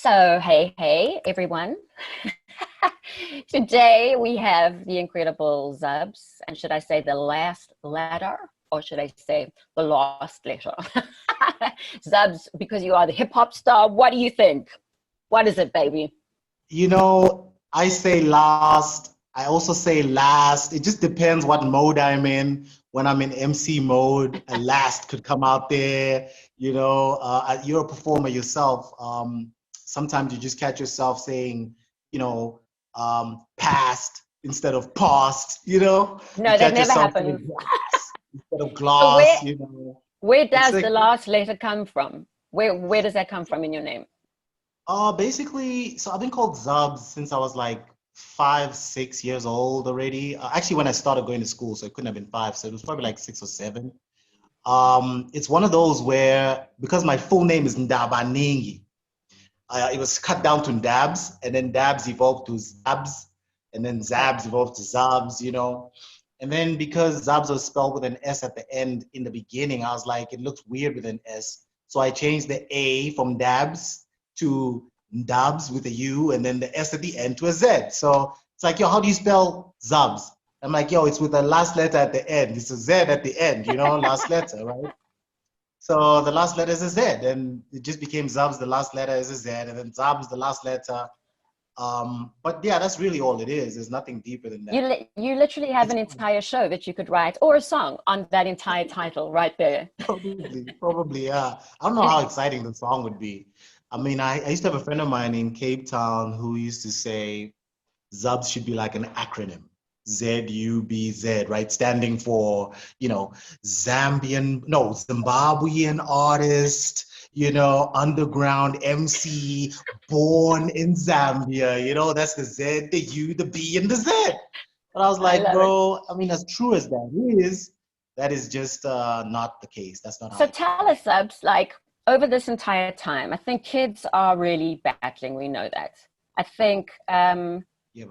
Hey everyone. Today we have the incredible Zubz, and should I say the last letter, or should I say the last letter? Zubz, because you are the hip hop star, what do you think? What is it, baby? You know, I say last. I also say last. It just depends what mode I'm in. When I'm in MC mode, a last could come out there. You're a performer yourself. Sometimes you just catch yourself saying, past instead of past. No, that never happens. Glass instead of So glass. where does the last letter come from? Where does that come from in your name? Basically, so I've been called Zubz since I was like 5, 6 years old already. Actually, when I started going to school, so it couldn't have been 5, so it was probably like 6 or 7. It's one of those where, because my full name is Ndoboningi, it was cut down to Ndabs, and then Dabs evolved to Zabs, and then Zabs evolved to Zubz, And then because Zubz was spelled with an S at the end in the beginning, I was like, it looks weird with an S. So I changed the A from Dabs to Ndabs with a U, and then the S at the end to a Z. So it's like, yo, how do you spell Zubz? I'm like, yo, it's with the last letter at the end. It's a Z at the end, last letter, right? So the last letter is a Z, and it just became Zubz, the last letter is a Z, and then Zubz, the last letter. But yeah, that's really all it is. There's nothing deeper than that. You literally have an entire show that you could write, or a song on that entire title right there. Probably, yeah. I don't know how exciting the song would be. I mean, I used to have a friend of mine in Cape Town who used to say Zubz should be like an acronym. ZUBZ, right? Standing for, Zimbabwean artist, underground MC, born in Zambia. That's the Z, the U, the B, and the Z. But I was like, bro, I mean, as true as that is just not the case. That's not how. So tell us, Zubz, like, over this entire time, I think kids are really battling. We know that. I think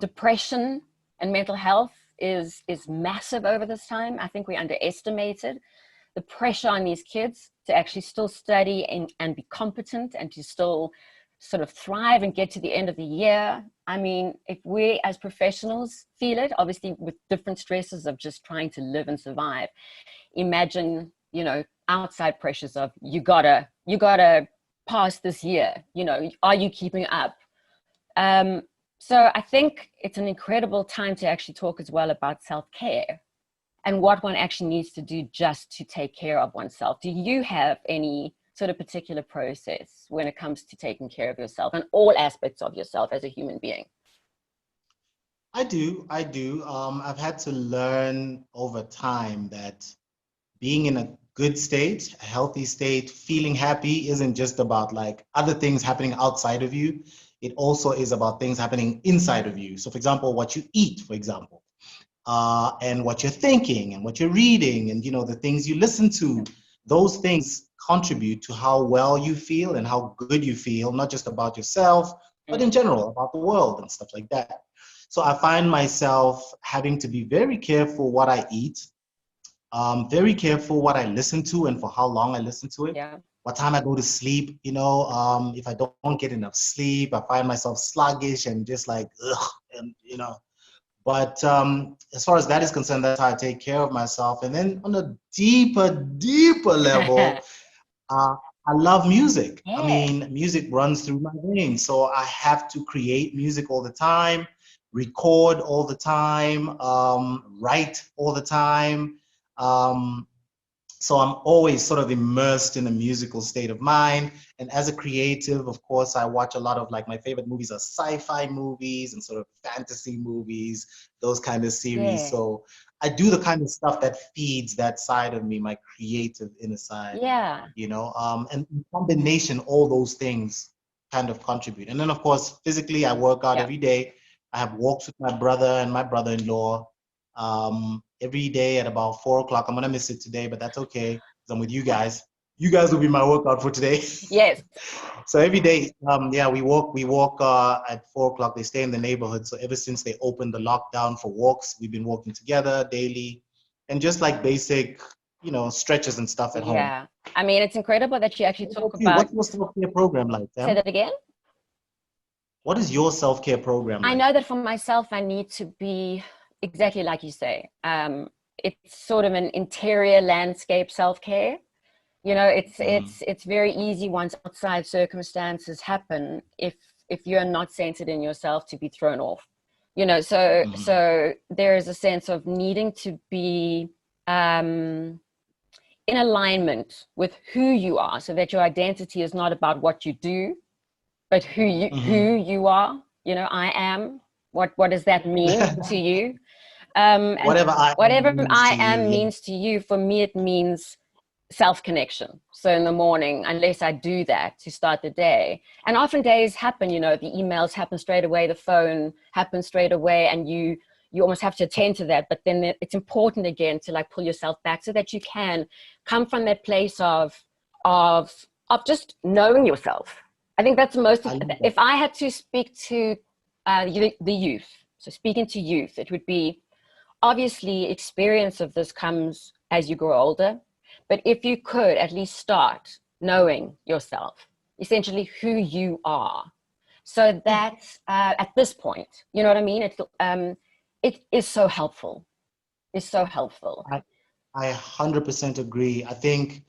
depression and mental health is massive over this time. I think we underestimated the pressure on these kids to actually still study and be competent and to still sort of thrive and get to the end of the year. I mean, if we as professionals feel it, obviously with different stresses of just trying to live and survive, imagine, outside pressures of you gotta pass this year, are you keeping up? So I think it's an incredible time to actually talk as well about self-care and what one actually needs to do just to take care of oneself. Do you have any sort of particular process when it comes to taking care of yourself and all aspects of yourself as a human being? I do. I've had to learn over time that being in a good state, a healthy state, feeling happy isn't just about like other things happening outside of you. It also is about things happening inside of you. So for example, what you eat, for example, and what you're thinking and what you're reading and, the things you listen to, those things contribute to how well you feel and how good you feel, not just about yourself, but in general, about the world and stuff like that. So I find myself having to be very careful what I eat, very careful what I listen to and for how long I listen to it. Yeah. What time I go to sleep, if I don't get enough sleep, I find myself sluggish and just like, ugh, and But as far as that is concerned, that's how I take care of myself. And then on a deeper level, I love music. Yeah. I mean, music runs through my veins. So I have to create music all the time, record all the time, write all the time. So I'm always sort of immersed in a musical state of mind. And as a creative, of course, I watch a lot of, like, my favorite movies are sci-fi movies and sort of fantasy movies, those kind of series. Yeah. So I do the kind of stuff that feeds that side of me, my creative inner side. Yeah. And in combination, all those things kind of contribute. And then, of course, physically, I work out every day. I have walks with my brother and my brother-in-law. Every day at about 4 o'clock. I'm gonna miss it today, but that's okay because I'm with you guys. You guys will be my workout for today. Yes. So every day, we walk at 4 o'clock. They stay in the neighborhood. So ever since they opened the lockdown for walks, we've been walking together daily, and just like basic, stretches and stuff at home. Yeah, I mean, it's incredible that you actually talk about. What's your self-care program like? Say that again. What is your self-care program like? I know that for myself, I need to be exactly like you say. It's sort of an interior landscape self-care. You know, it's very easy once outside circumstances happen, if you're not centered in yourself, to be thrown off. You know, so there is a sense of needing to be in alignment with who you are, so that your identity is not about what you do, but who you are. You know, I am. What does that mean to you? Whatever I am means to you. For me, it means self-connection. So in the morning, unless I do that to start the day, and often days happen, you know, the emails happen straight away, the phone happens straight away, and you almost have to attend to that. But then it's important again to like pull yourself back, so that you can come from that place of just knowing yourself. I think that's the most, if I had to speak to the youth, so speaking to youth, it would be, obviously experience of this comes as you grow older. But if you could at least start knowing yourself, essentially who you are, so that at this point, you know what I mean? It is so helpful. It's so helpful. I 100% agree. I think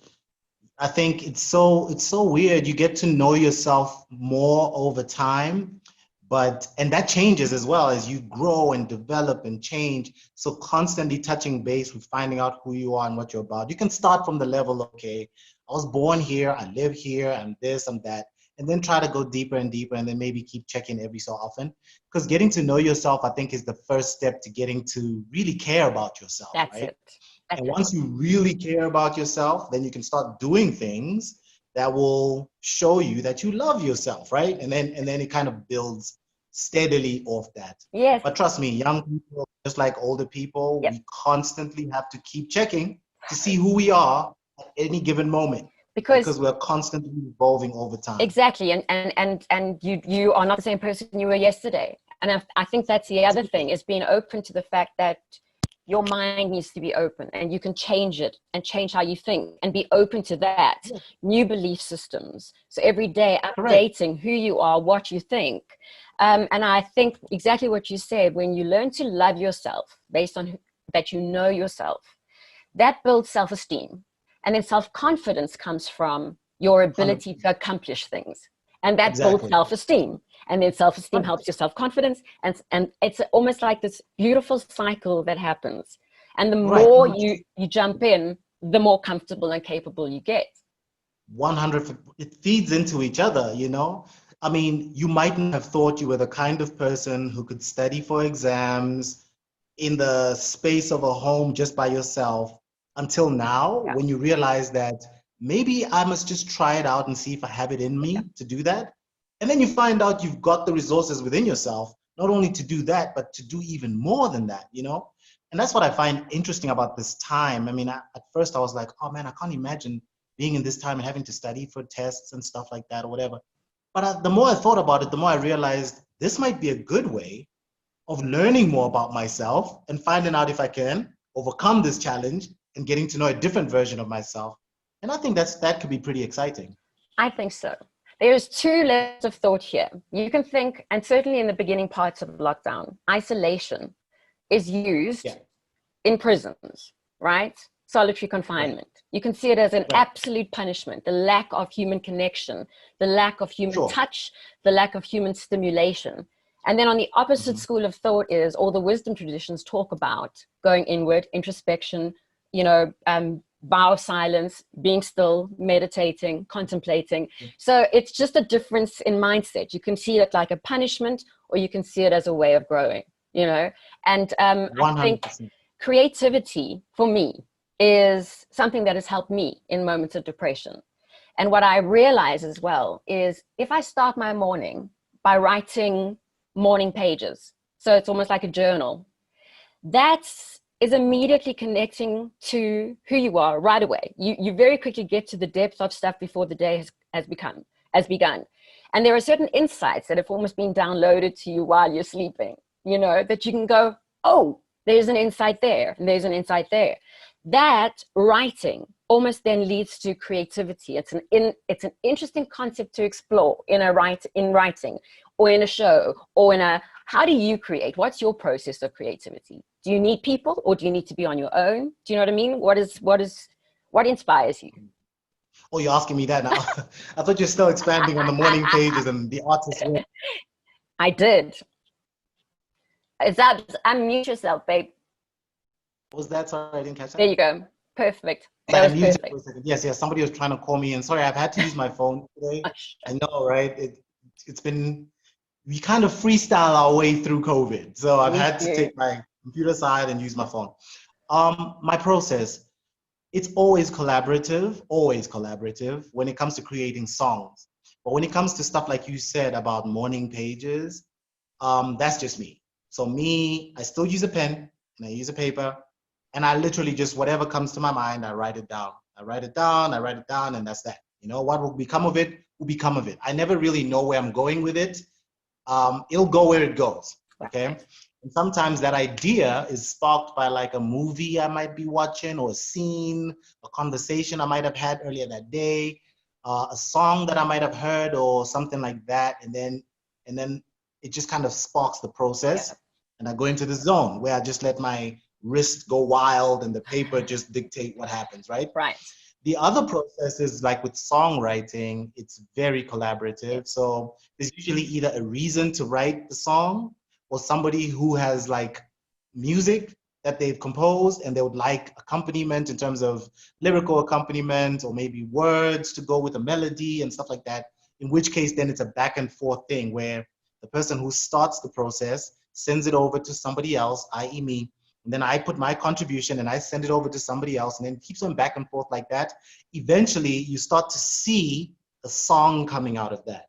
it's so weird. You get to know yourself more over time, and that changes as well as you grow and develop and change. So constantly touching base with finding out who you are and what you're about. You can start from the level, okay, I was born here, I live here, I'm this, I'm that, and then try to go deeper and deeper, and then maybe keep checking every so often. Because getting to know yourself, I think, is the first step to getting to really care about yourself. That's right? it. That's and once you really care about yourself, then you can start doing things that will show you that you love yourself, right? And then it kind of builds steadily off that. Yes. But trust me, young people, just like older people, we constantly have to keep checking to see who we are at any given moment. Because we're constantly evolving over time. Exactly. And you are not the same person you were yesterday. And I think that's the other thing, is being open to the fact that your mind needs to be open, and you can change it and change how you think and be open to that. New belief systems. So every day updating who you are, what you think. And I think exactly what you said, when you learn to love yourself based on that you know yourself, that builds self-esteem. And then self-confidence comes from your ability 100%. To accomplish things. And that builds self-esteem. And then self-esteem helps your self-confidence. And it's almost like this beautiful cycle that happens. And the more you jump in, the more comfortable and capable you get. 100%. It feeds into each other, you know? I mean, you mightn't have thought you were the kind of person who could study for exams in the space of a home just by yourself until now, when you realize that maybe I must just try it out and see if I have it in me to do that. And then you find out you've got the resources within yourself, not only to do that, but to do even more than that, you know? And that's what I find interesting about this time. I mean, at first I was like, oh man, I can't imagine being in this time and having to study for tests and stuff like that or whatever. But the more I thought about it, the more I realized this might be a good way of learning more about myself and finding out if I can overcome this challenge and getting to know a different version of myself. And I think that could be pretty exciting. I think so. There's two layers of thought here. You can think, and certainly in the beginning parts of lockdown, isolation is used in prisons, right? Solitary confinement. You can see it as an absolute punishment, the lack of human connection, the lack of human touch, the lack of human stimulation. And then on the opposite school of thought is all the wisdom traditions talk about going inward, introspection, you know, vow of silence, being still, meditating, contemplating. So it's just a difference in mindset. You can see it like a punishment, or you can see it as a way of growing, you know. And I think creativity for me is something that has helped me in moments of depression. And what I realize as well is if I start my morning by writing morning pages, so it's almost like a journal, that's is immediately connecting to who you are right away. You very quickly get to the depth of stuff before the day has begun. And there are certain insights that have almost been downloaded to you while you're sleeping, you know, that you can go, oh, there's an insight there, and there's an insight there. That writing almost then leads to creativity. It's an interesting concept to explore in writing or in a show or how do you create? What's your process of creativity? Do you need people or do you need to be on your own? Do you know what I mean? What inspires you? Oh, you're asking me that now. I thought you're still expanding on the morning pages and the artist. I did. Is that, unmute yourself, babe. What was that? Sorry, I didn't catch that. There you go. Perfect. That was perfect. For a second. Yes, somebody was trying to call me, and sorry, I've had to use my phone today. I know, right? It's been, we kind of freestyle our way through COVID. So I've had to take my computer side and use my phone. My process, it's always collaborative when it comes to creating songs. But when it comes to stuff like you said about morning pages, that's just me. So me, I still use a pen and I use a paper, and I literally just, whatever comes to my mind, I write it down. And that's that. You know, what will become of it will become of it. I never really know where I'm going with it. It'll go where it goes, okay? And sometimes that idea is sparked by like a movie I might be watching, or a scene, a conversation I might have had earlier that day, a song that I might have heard or something like that. And then it just kind of sparks the process. And I go into the zone where I just let my wrist go wild and the paper just dictate what happens, right? Right. The other process is like with songwriting, it's very collaborative. So there's usually either a reason to write the song or somebody who has like music that they've composed and they would like accompaniment in terms of lyrical accompaniment or maybe words to go with a melody and stuff like that. In which case then it's a back and forth thing where the person who starts the process sends it over to somebody else, i.e. me, and then I put my contribution and I send it over to somebody else, and then it keeps on back and forth like that. Eventually, you start to see a song coming out of that.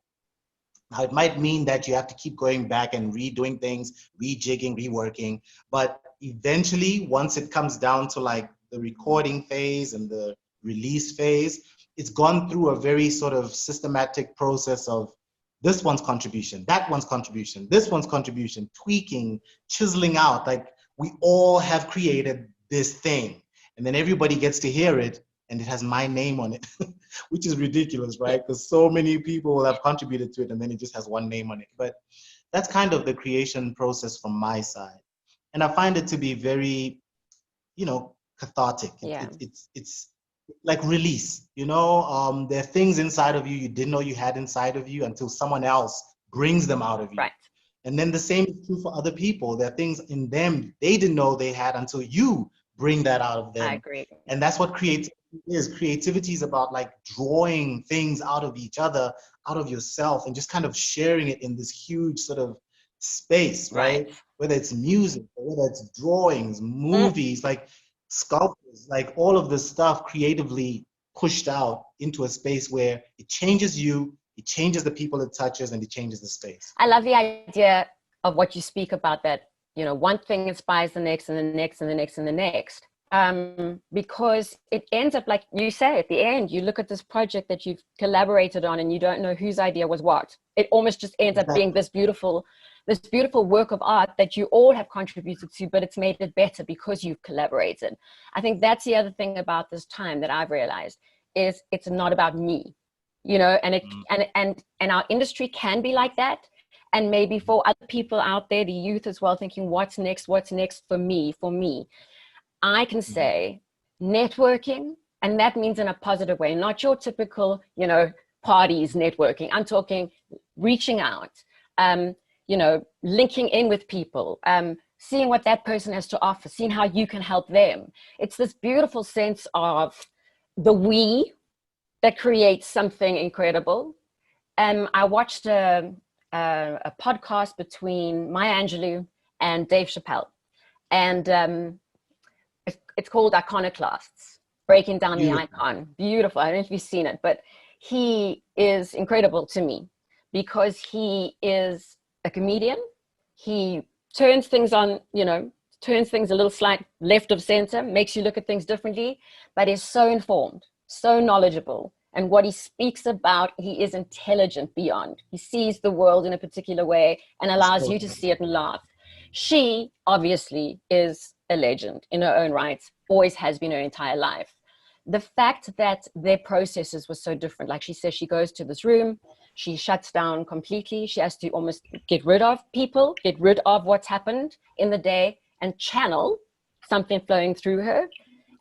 Now, it might mean that you have to keep going back and redoing things, rejigging, reworking, but eventually, once it comes down to like the recording phase and the release phase, it's gone through a very sort of systematic process of this one's contribution, that one's contribution, this one's contribution, tweaking, chiseling out. Like, we all have created this thing, and then everybody gets to hear it and it has my name on it, which is ridiculous, right? Because so many people will have contributed to it and then it just has one name on it. But that's kind of the creation process from my side. And I find it to be very, you know, cathartic. It's like release, you know? There are things inside of you you didn't know you had inside of you until someone else brings them out of you. Right. And then the same is true for other people. There are things in them they didn't know they had until you bring that out of them. I agree. And that's what creativity is. Creativity is about like drawing things out of each other, out of yourself, and just kind of sharing it in this huge sort of space, right? Whether it's music, or whether it's drawings, movies, like sculptures, like all of this stuff creatively pushed out into a space where it changes you, it changes the people it touches, and it changes the space. I love the idea of what you speak about, that, you know, one thing inspires the next and the next and the next and the next. Because it ends up, like you say, at the end, you look at this project that you've collaborated on and you don't know whose idea was what. It almost just ends up being this beautiful work of art that you all have contributed to, but it's made it better because you've collaborated. I think that's the other thing about this time that I've realized is it's not about me. You know, and our industry can be like that. And maybe for other people out there, the youth as well, thinking, what's next for me? I can say networking, and that means in a positive way, not your typical, you know, parties networking. I'm talking reaching out, you know, linking in with people, seeing what that person has to offer, seeing how you can help them. It's this beautiful sense of the we that creates something incredible. I watched a podcast between Maya Angelou and Dave Chappelle, and it's called Iconoclasts, breaking down the icon. Beautiful. I don't know if you've seen it, but he is incredible to me because he is a comedian. He turns things on, you know, turns things a little slight left of center, makes you look at things differently, but is so informed, so knowledgeable. And what he speaks about, he is intelligent beyond. He sees the world in a particular way and allows you to see it and laugh. She obviously is a legend in her own right, always has been her entire life. the fact that their processes were so different, like she says, she goes to this room, she shuts down completely, she has to almost get rid of people, get rid of what's happened in the day, and channel something flowing through her.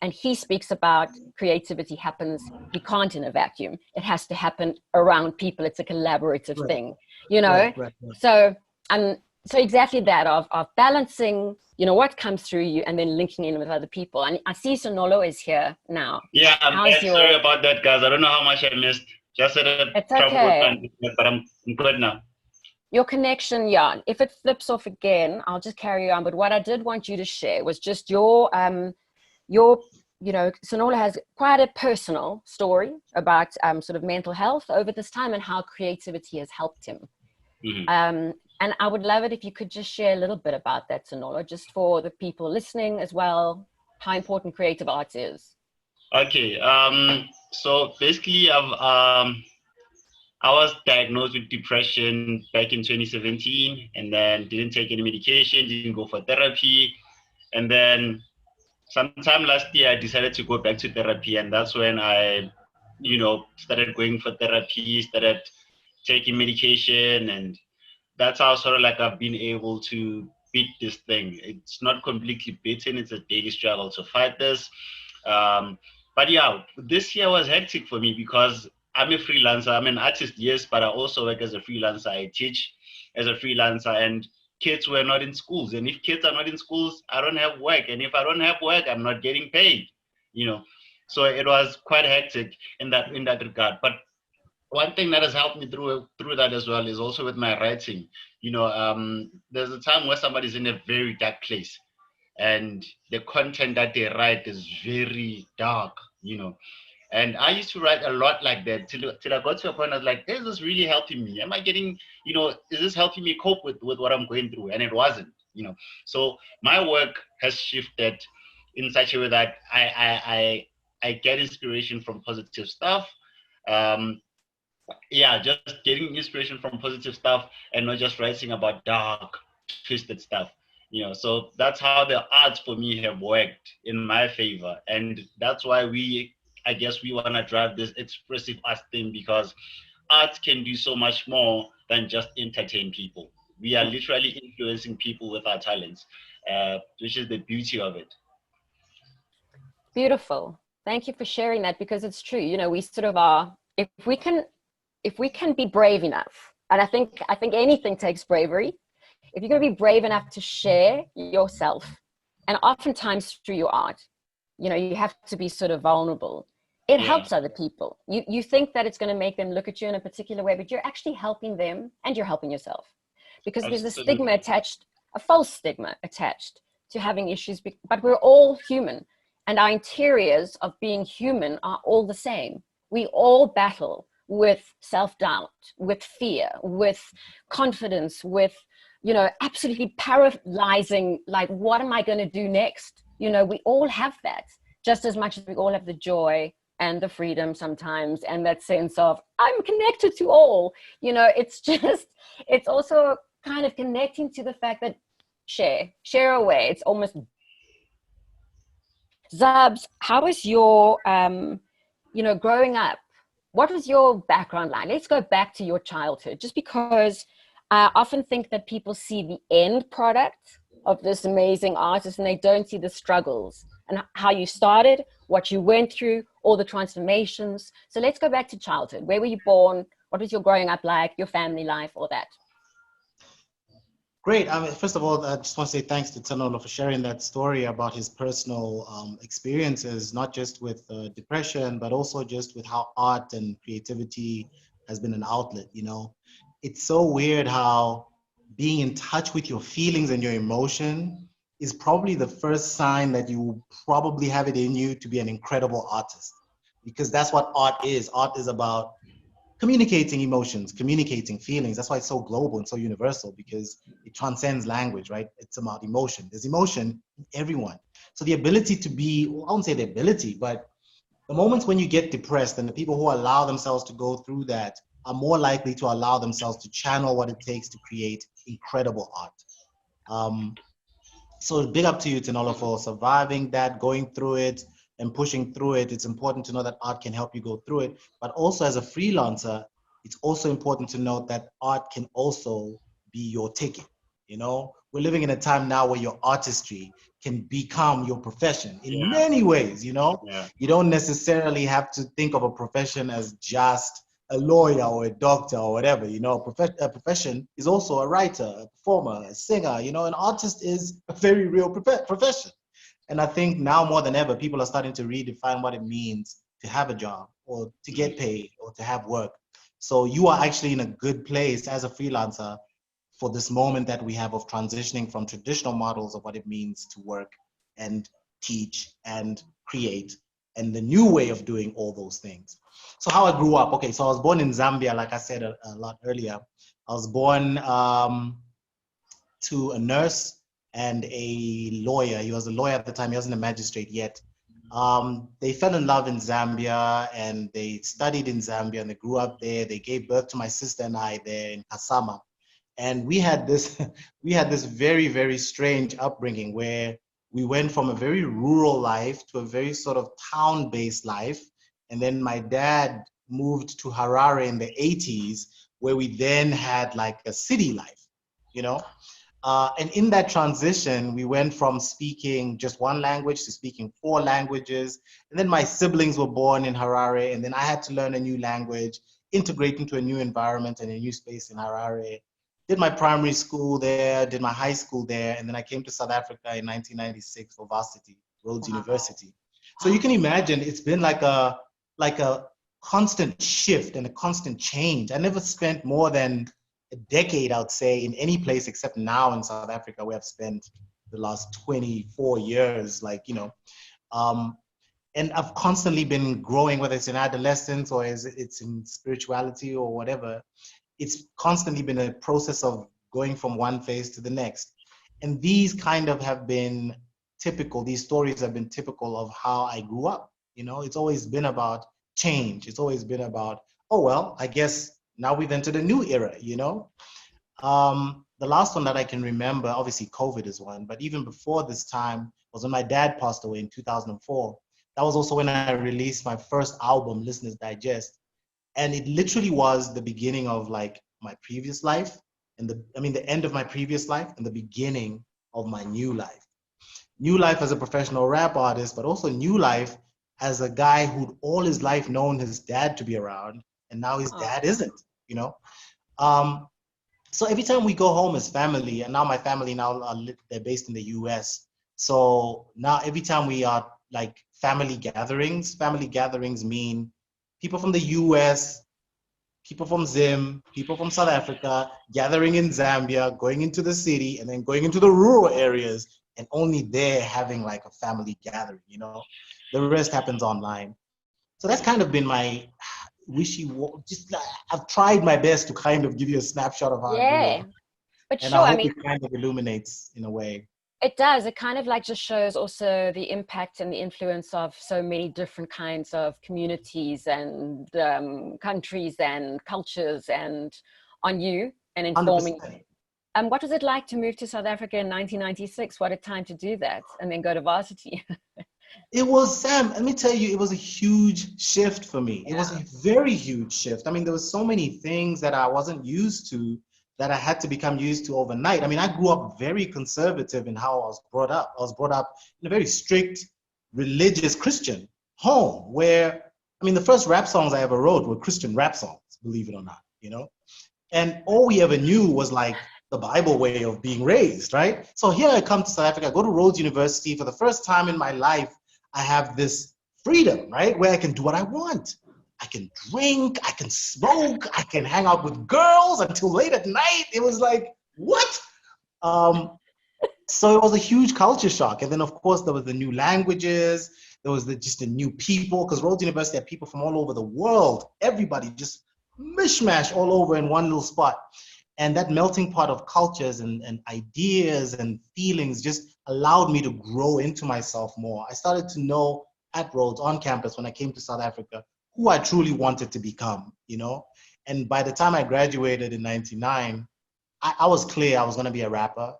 And he speaks about creativity happens, you can't in a vacuum. It has to happen around people. It's a collaborative thing, you know? Right. So exactly that of balancing, you know, what comes through you and then linking in with other people. And I see Sonolo is here now. Yeah, I'm sorry about that, guys. I don't know how much I missed. Just said it's okay. But I'm good now. Your connection, yeah. If it flips off again, I'll just carry on. But what I did want you to share was just your, you know, Sonolo has quite a personal story about sort of mental health over this time and how creativity has helped him. Mm-hmm. And I would love it if you could just share a little bit about that, Sonolo, just for the people listening as well, how important creative arts is. Okay. So basically, I was diagnosed with depression back in 2017, and then didn't take any medication, didn't go for therapy. And then sometime last year, I decided to go back to therapy. And that's when I, you know, started going for therapy, started taking medication. And that's how sort of like I've been able to beat this thing. It's not completely beaten. It's a daily struggle to fight this. But yeah, this year was hectic for me because I'm a freelancer. I'm an artist, yes, but I also work as a freelancer. I teach as a freelancer, and kids were not in schools. And if kids are not in schools, I don't have work. And if I don't have work, I'm not getting paid, you know. So it was quite hectic in that regard. But one thing that has helped me through that as well is also with my writing. You know, there's a time where somebody's in a very dark place, and the content that they write is very dark, you know. And I used to write a lot like that till I got to a point I was like, is this really helping me? Am I getting, you know, is this helping me cope with what I'm going through? And it wasn't, you know. So my work has shifted in such a way that I get inspiration from positive stuff. Yeah, just getting inspiration from positive stuff and not just writing about dark, twisted stuff. You know, so that's how the arts for me have worked in my favor. And that's why I guess we want to drive this expressive arts thing, because arts can do so much more than just entertain people. We are literally influencing people with our talents, which is the beauty of it. Beautiful. Thank you for sharing that, because it's true. You know, we sort of are, if we can be brave enough, and I think anything takes bravery. If you're going to be brave enough to share yourself, and oftentimes through your art, you know, you have to be sort of vulnerable. It helps other people. You think that it's going to make them look at you in a particular way, but you're actually helping them and you're helping yourself, because there's a stigma attached, a false stigma attached to having issues, but we're all human, and our interiors of being human are all the same. We all battle with self-doubt, with fear, with confidence, with, you know, absolutely paralyzing, like, what am I going to do next? You know, we all have that, just as much as we all have the joy and the freedom sometimes, and that sense of, I'm connected to all. You know, it's just, it's also kind of connecting to the fact that share away. It's almost. Zubz, how was your, you know, growing up? What was your background like? Let's go back to your childhood, just because I often think that people see the end product of this amazing artist and they don't see the struggles and how you started, what you went through, all the transformations. So let's go back to childhood. Where were you born? What was your growing up like, your family life, all that? Great. I mean, first of all, I just want to say thanks to Sonolo for sharing that story about his personal experiences, not just with depression, but also just with how art and creativity has been an outlet. You know, it's so weird how being in touch with your feelings and your emotion is probably the first sign that you probably have it in you to be an incredible artist, because that's what art is. Art is about communicating emotions, communicating feelings. That's why it's so global and so universal, because it transcends language, right? It's about emotion. There's emotion in everyone. So the ability to be, well, I won't say the ability, but the moments when you get depressed, and the people who allow themselves to go through that are more likely to allow themselves to channel what it takes to create incredible art. So big up to you, Sonolo, for surviving that, going through it, and pushing through it, it's important to know that art can help you go through it. But also as a freelancer, it's also important to note that art can also be your ticket. You know, we're living in a time now where your artistry can become your profession in many ways. You know, you don't necessarily have to think of a profession as just a lawyer or a doctor or whatever. You know, a profession is also a writer, a performer, a singer. You know, an artist is a very real profession. And I think now more than ever, people are starting to redefine what it means to have a job or to get paid or to have work. So you are actually in a good place as a freelancer for this moment that we have of transitioning from traditional models of what it means to work and teach and create, and the new way of doing all those things. So how I grew up, okay, so I was born in Zambia, like I said a lot earlier. I was born to a nurse and a lawyer. He was a lawyer at the time, he wasn't a magistrate yet. They fell in love in Zambia and they studied in Zambia and they grew up there. They gave birth to my sister and I there in Kasama. And we had this, very, very strange upbringing where we went from a very rural life to a very sort of town-based life. And then my dad moved to Harare in the 80s, where we then had like a city life, you know? And in that transition, we went from speaking just one language to speaking 4 languages. And then my siblings were born in Harare, and then I had to learn a new language, integrate into a new environment and a new space in Harare. Did my primary school there, did my high school there, and then I came to South Africa in 1996 for varsity, Rhodes University. So you can imagine it's been like a constant shift and a constant change. I never spent more than a decade, I would say, in any place except now in South Africa, where I've spent the last 24 years, like, you know. And I've constantly been growing, whether it's in adolescence or it's in spirituality or whatever. It's constantly been a process of going from one phase to the next. And these kind of have been typical, these stories have been typical of how I grew up. You know, it's always been about change. It's always been about, oh, well, I guess now we've entered a new era, you know? The last one that I can remember, obviously COVID is one, but even before this time was when my dad passed away in 2004. That was also when I released my first album, Listeners Digest. And it literally was the beginning of like my previous life, and the end of my previous life and the beginning of my new life. New life as a professional rap artist, but also new life as a guy who'd all his life known his dad to be around, and now his dad isn't, you know? So every time we go home as family, and now my family they're based in the US. So now every time we are like family gatherings mean people from the US, people from Zim, people from South Africa, gathering in Zambia, going into the city, and then going into the rural areas, and only there having like a family gathering, you know? The rest happens online. So that's kind of been my I've tried my best to kind of give you a snapshot of how I grew up. But and sure, I hope it kind of illuminates in a way. It does. It kind of like just shows also the impact and the influence of so many different kinds of communities and countries and cultures and on you and informing. 100%. What was it like to move to South Africa in 1996? What a time to do that and then go to varsity. It was, Sam, let me tell you, it was a huge shift for me. It was a very huge shift. I mean, there were so many things that I wasn't used to that I had to become used to overnight. I mean, I grew up very conservative in how I was brought up. I was brought up in a very strict, religious Christian home where, I mean, the first rap songs I ever wrote were Christian rap songs, believe it or not, you know? And all we ever knew was like the Bible way of being raised, right? So here I come to South Africa, I go to Rhodes University. For the first time in my life, I have this freedom, right? Where I can do what I want. I can drink, I can smoke, I can hang out with girls until late at night. It was like, what? So it was a huge culture shock. And then of course there was the new languages, there was just the new people, because Rhodes University had people from all over the world, everybody just mishmash all over in one little spot. And that melting pot of cultures and ideas and feelings just allowed me to grow into myself more. I started to know at Rhodes on campus when I came to South Africa who I truly wanted to become, you know? And by the time I graduated in 99, I was clear I was gonna be a rapper.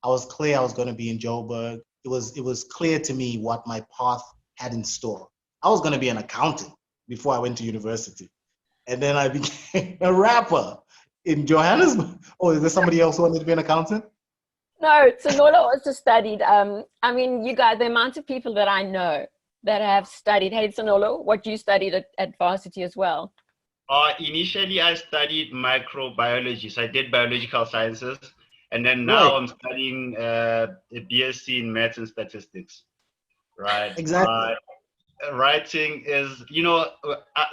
I was clear I was gonna be in Joburg. It was clear to me what my path had in store. I was going to be an accountant before I went to university. And then I became a rapper in Johannesburg. Oh, is there somebody else who wanted to be an accountant? No, Sonola also studied. I mean, you guys, the amount of people that I know that have studied. Hey, Sonola, what you studied at varsity as well? Initially, I studied microbiology. So I did biological sciences. And then now I'm studying a BSc in maths and statistics. Right. Exactly. Writing is, you know,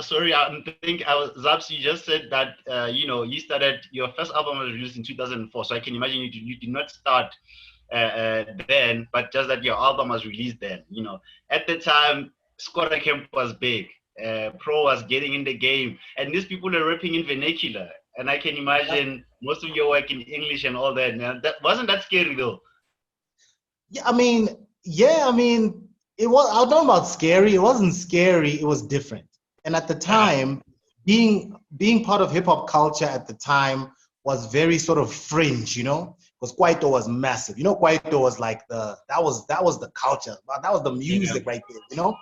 sorry, I think Zubz, you just said that, you know, you started, your first album was released in 2004. So I can imagine you did not start then, but just that your album was released then, you know. At the time, Squatter Camp was big. Pro was getting in the game. And these people are rapping in vernacular. And I can imagine most of your work in English and all that. Now, wasn't that scary though? Yeah, I mean, it was, I don't know about scary. It wasn't scary. It was different. And at the time, being part of hip hop culture at the time was very sort of fringe, you know, because Kwaito was massive. You know, Kwaito was like that was the culture. That was the music right there, you know.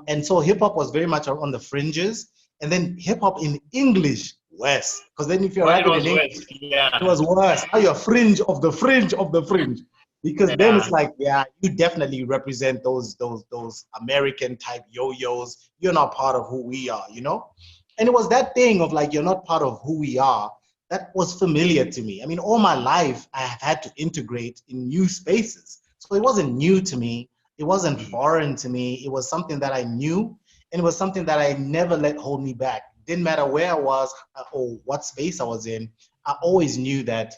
And so hip hop was very much on the fringes. And then hip hop in English, worse. Because then if you're rapping in English, it was worse. Now you're fringe of the fringe of the fringe. Because then it's like, yeah, you definitely represent those American type yo-yos. You're not part of who we are, you know? And it was that thing of like, you're not part of who we are, that was familiar to me. I mean, all my life, I have had to integrate in new spaces. So it wasn't new to me. It wasn't foreign to me. It was something that I knew, and it was something that I never let hold me back. Didn't matter where I was or what space I was in. I always knew that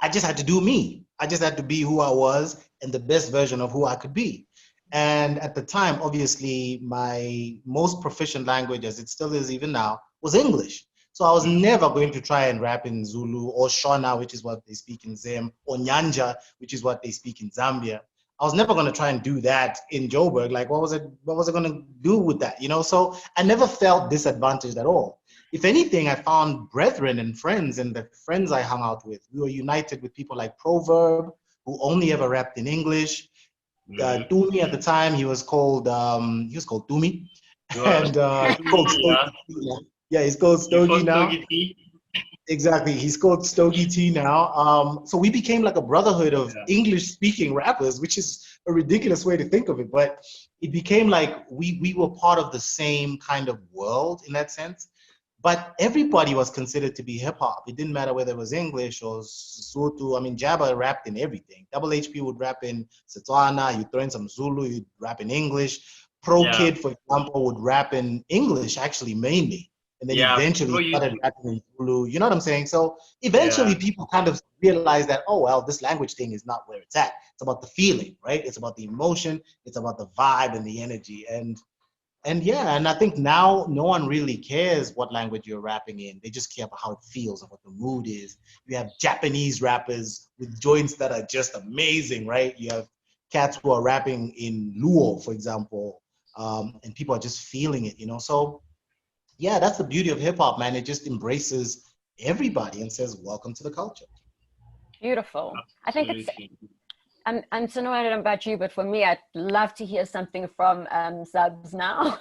I just had to do me. I just had to be who I was and the best version of who I could be. And at the time, obviously, my most proficient language, as it still is even now, was English. So I was never going to try and rap in Zulu or Shona, which is what they speak in Zim, or Nyanja, which is what they speak in Zambia. I was never going to try and do that in Joburg. Like, what was it going to do with that? You know, so I never felt disadvantaged at all. If anything, I found brethren and friends, and the friends I hung out with, we were united with people like Proverb, who only ever rapped in English. Tumi at the time, he was called Tumi. And he's called Stogie. Yeah, he's called Stogie now. Exactly, he's called Stogie T now. So we became like a brotherhood of English-speaking rappers, which is a ridiculous way to think of it, but it became like we were part of the same kind of world in that sense. But everybody was considered to be hip-hop. It didn't matter whether it was English or Sotho. I mean, Jabba rapped in everything. Double HP would rap in Setswana, you'd throw in some Zulu, you'd rap in English. Pro Kid, for example, would rap in English, actually, mainly. And then eventually started rapping in Zulu. You know what I'm saying? So eventually people kind of realized that, oh, well, this language thing is not where it's at. It's about the feeling, right? It's about the emotion. It's about the vibe and the energy. And yeah, and I think now no one really cares what language you're rapping in. They just care about how it feels and what the mood is. You have Japanese rappers with joints that are just amazing, right? You have cats who are rapping in Luo, for example, and people are just feeling it, you know? So yeah, that's the beauty of hip hop, man. It just embraces everybody and says, welcome to the culture. Beautiful. I think it's, and so no, I don't know about you, but for me, I'd love to hear something from Zubz now.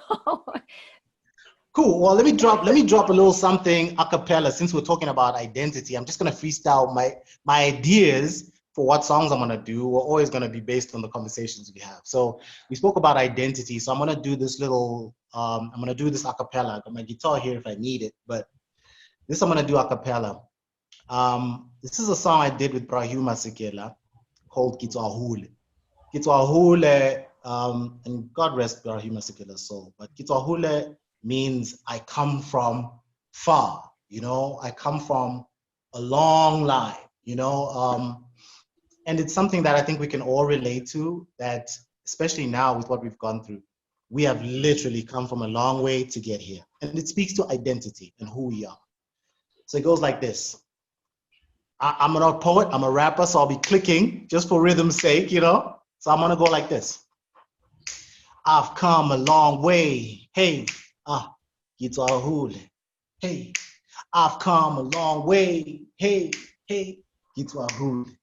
Cool. Well, let me drop a little something a cappella. Since we're talking about identity, I'm just gonna freestyle my ideas for what songs I'm gonna do. We're always gonna be based on the conversations we have. So we spoke about identity. So I'm gonna do this little. I'm gonna do this a cappella. I got my guitar here if I need it, but this I'm gonna do a cappella. This is a song I did with Brahima Sekela called Kitwahule. Kitwahule, and God rest Brahima Sekela's soul, but Kitwahule means I come from far, you know, I come from a long line, you know, and it's something that I think we can all relate to, that especially now with what we've gone through, we have literally come from a long way to get here. And it speaks to identity and who we are. So it goes like this. I'm not a poet, I'm a rapper, so I'll be clicking just for rhythm's sake, you know? So I'm gonna go like this. I've come a long way, hey, Kitwahule, hey. I've come a long way, hey, Kitwahule,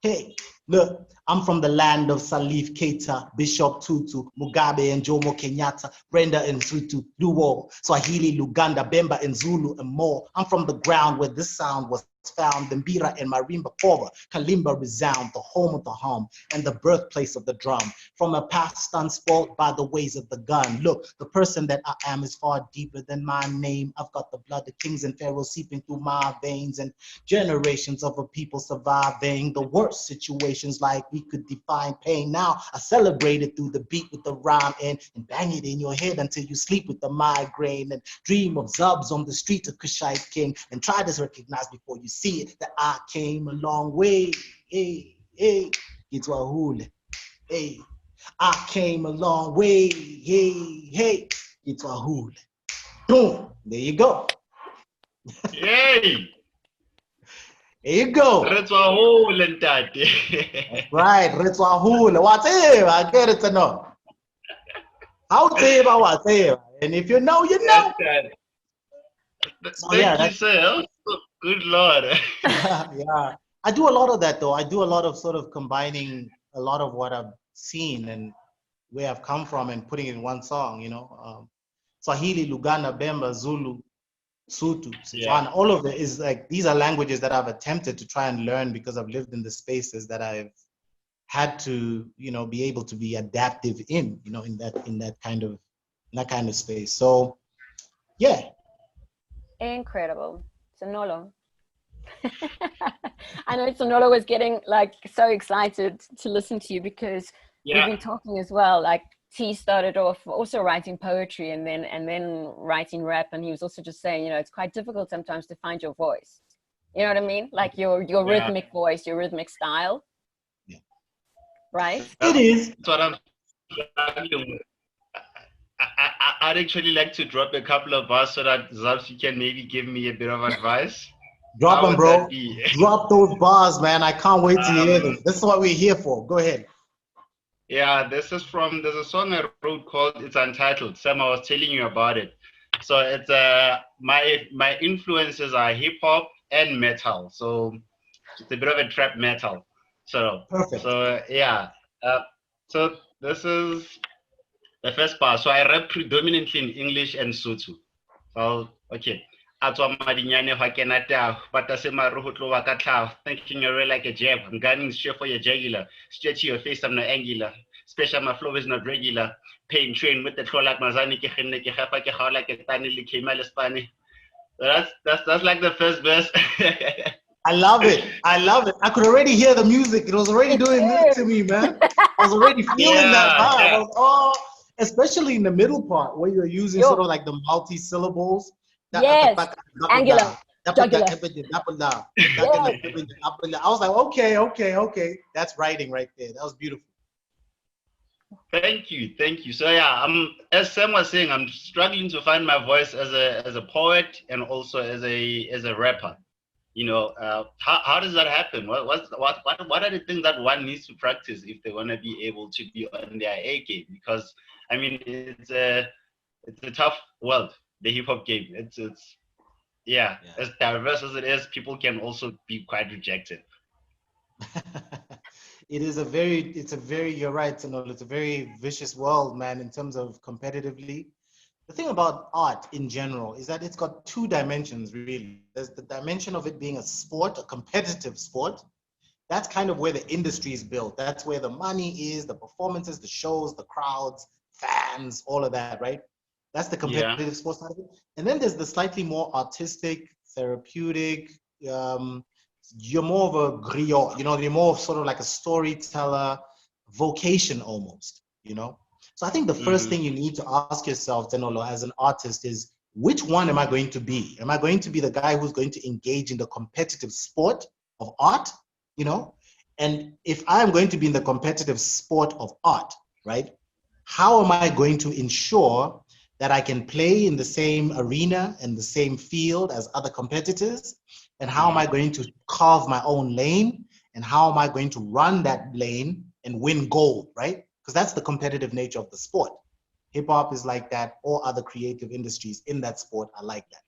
hey. Look, I'm from the land of Salif Keita, Bishop Tutu, Mugabe and Jomo Kenyatta, Brenda and Tutu, Luo, Swahili, Luganda, Bemba and Zulu and more. I'm from the ground where this sound was found, Mbira and Marimba Kova, Kalimba resound, the home of the hum and the birthplace of the drum. From a past unspoiled by the ways of the gun. Look, the person that I am is far deeper than my name. I've got the blood of kings and pharaohs seeping through my veins, and generations of a people surviving the worst situations like we could define pain. Now I celebrate it through the beat with the rhyme and bang it in your head until you sleep with the migraine, and dream of Zubz on the street of Kushite King, and try to recognize before you see it that I came a long way. Hey, hey, it's Wahule. Hey, I came a long way. Hey, hey, it's Wahule. Boom, there you go. Yay! There you go. That's Wahule, That's right, Retswahule. Whatever, I get it to know. I'll tell you about whatever. And if you know, you know. Thank you, sir. Good Lord. Yeah, I do a lot of that though. I do a lot of sort of combining a lot of what I've seen and where I've come from and putting it in one song, you know. Swahili, Luganda, Bemba, Zulu, Sutu, Setswana, all of it is like, these are languages that I've attempted to try and learn because I've lived in the spaces that I've had to, you know, be able to be adaptive in, you know, in that kind of space. So, yeah. Incredible. Sonolo. I know Sonolo was getting like so excited to listen to you because we've been talking as well. Like T started off also writing poetry and then writing rap, and he was also just saying, you know, it's quite difficult sometimes to find your voice. You know what I mean? Like your rhythmic voice, your rhythmic style. Yeah. Right? It is. That's what I'm struggling with. I'd actually like to drop a couple of bars so that Zubz, you can maybe give me a bit of advice. Drop them, bro. Drop those bars, man. I can't wait to hear them. This is what we're here for. Go ahead. Yeah, there's a song I wrote called It's Untitled. Sam, I was telling you about it. So it's my influences are hip hop and metal. So it's a bit of a trap metal. So perfect. So yeah. So this is the first part. So I rap predominantly in English and Sotho. So okay. Thinking you're like a jab. I'm gunning straight for your jugular. Straight to your face, I'm not angular. Special, my flow is not regular. Pain train with the flow like Mazani, like a tiny Spani. That's like the first verse. I love it. I love it. I could already hear the music. It was already doing this to me, man. I was already feeling that vibe. I was, especially in the middle part where you're using sort of like the multi-syllables. Yes, angular, jugular. I was like, okay. That's writing right there. That was beautiful. Thank you. So yeah, as Sam was saying, I'm struggling to find my voice as a poet and also as a rapper. You know, how does that happen? What are the things that one needs to practice if they want to be able to be on their A game? Because I mean, it's a tough world. The hip hop game, it's as diverse as it is, people can also be quite rejected. It's a very, you're right, Sonolo, it's a very vicious world, man, in terms of competitively. The thing about art in general is that it's got two dimensions, really. There's the dimension of it being a sport, a competitive sport. That's kind of where the industry is built. That's where the money is, the performances, the shows, the crowds, fans, all of that, right? That's the competitive sports side of it. And then there's the slightly more artistic, therapeutic, you're more of a griot, you know, you're more of sort of like a storyteller vocation almost, you know? So I think the first thing you need to ask yourself, Tenolo, as an artist is, which one am I going to be? Am I going to be the guy who's going to engage in the competitive sport of art, you know? And if I'm going to be in the competitive sport of art, right? How am I going to ensure that I can play in the same arena and the same field as other competitors? And how am I going to carve my own lane? And how am I going to run that lane and win gold, right? Because that's the competitive nature of the sport. Hip hop is like that. All other creative industries in that sport are like that.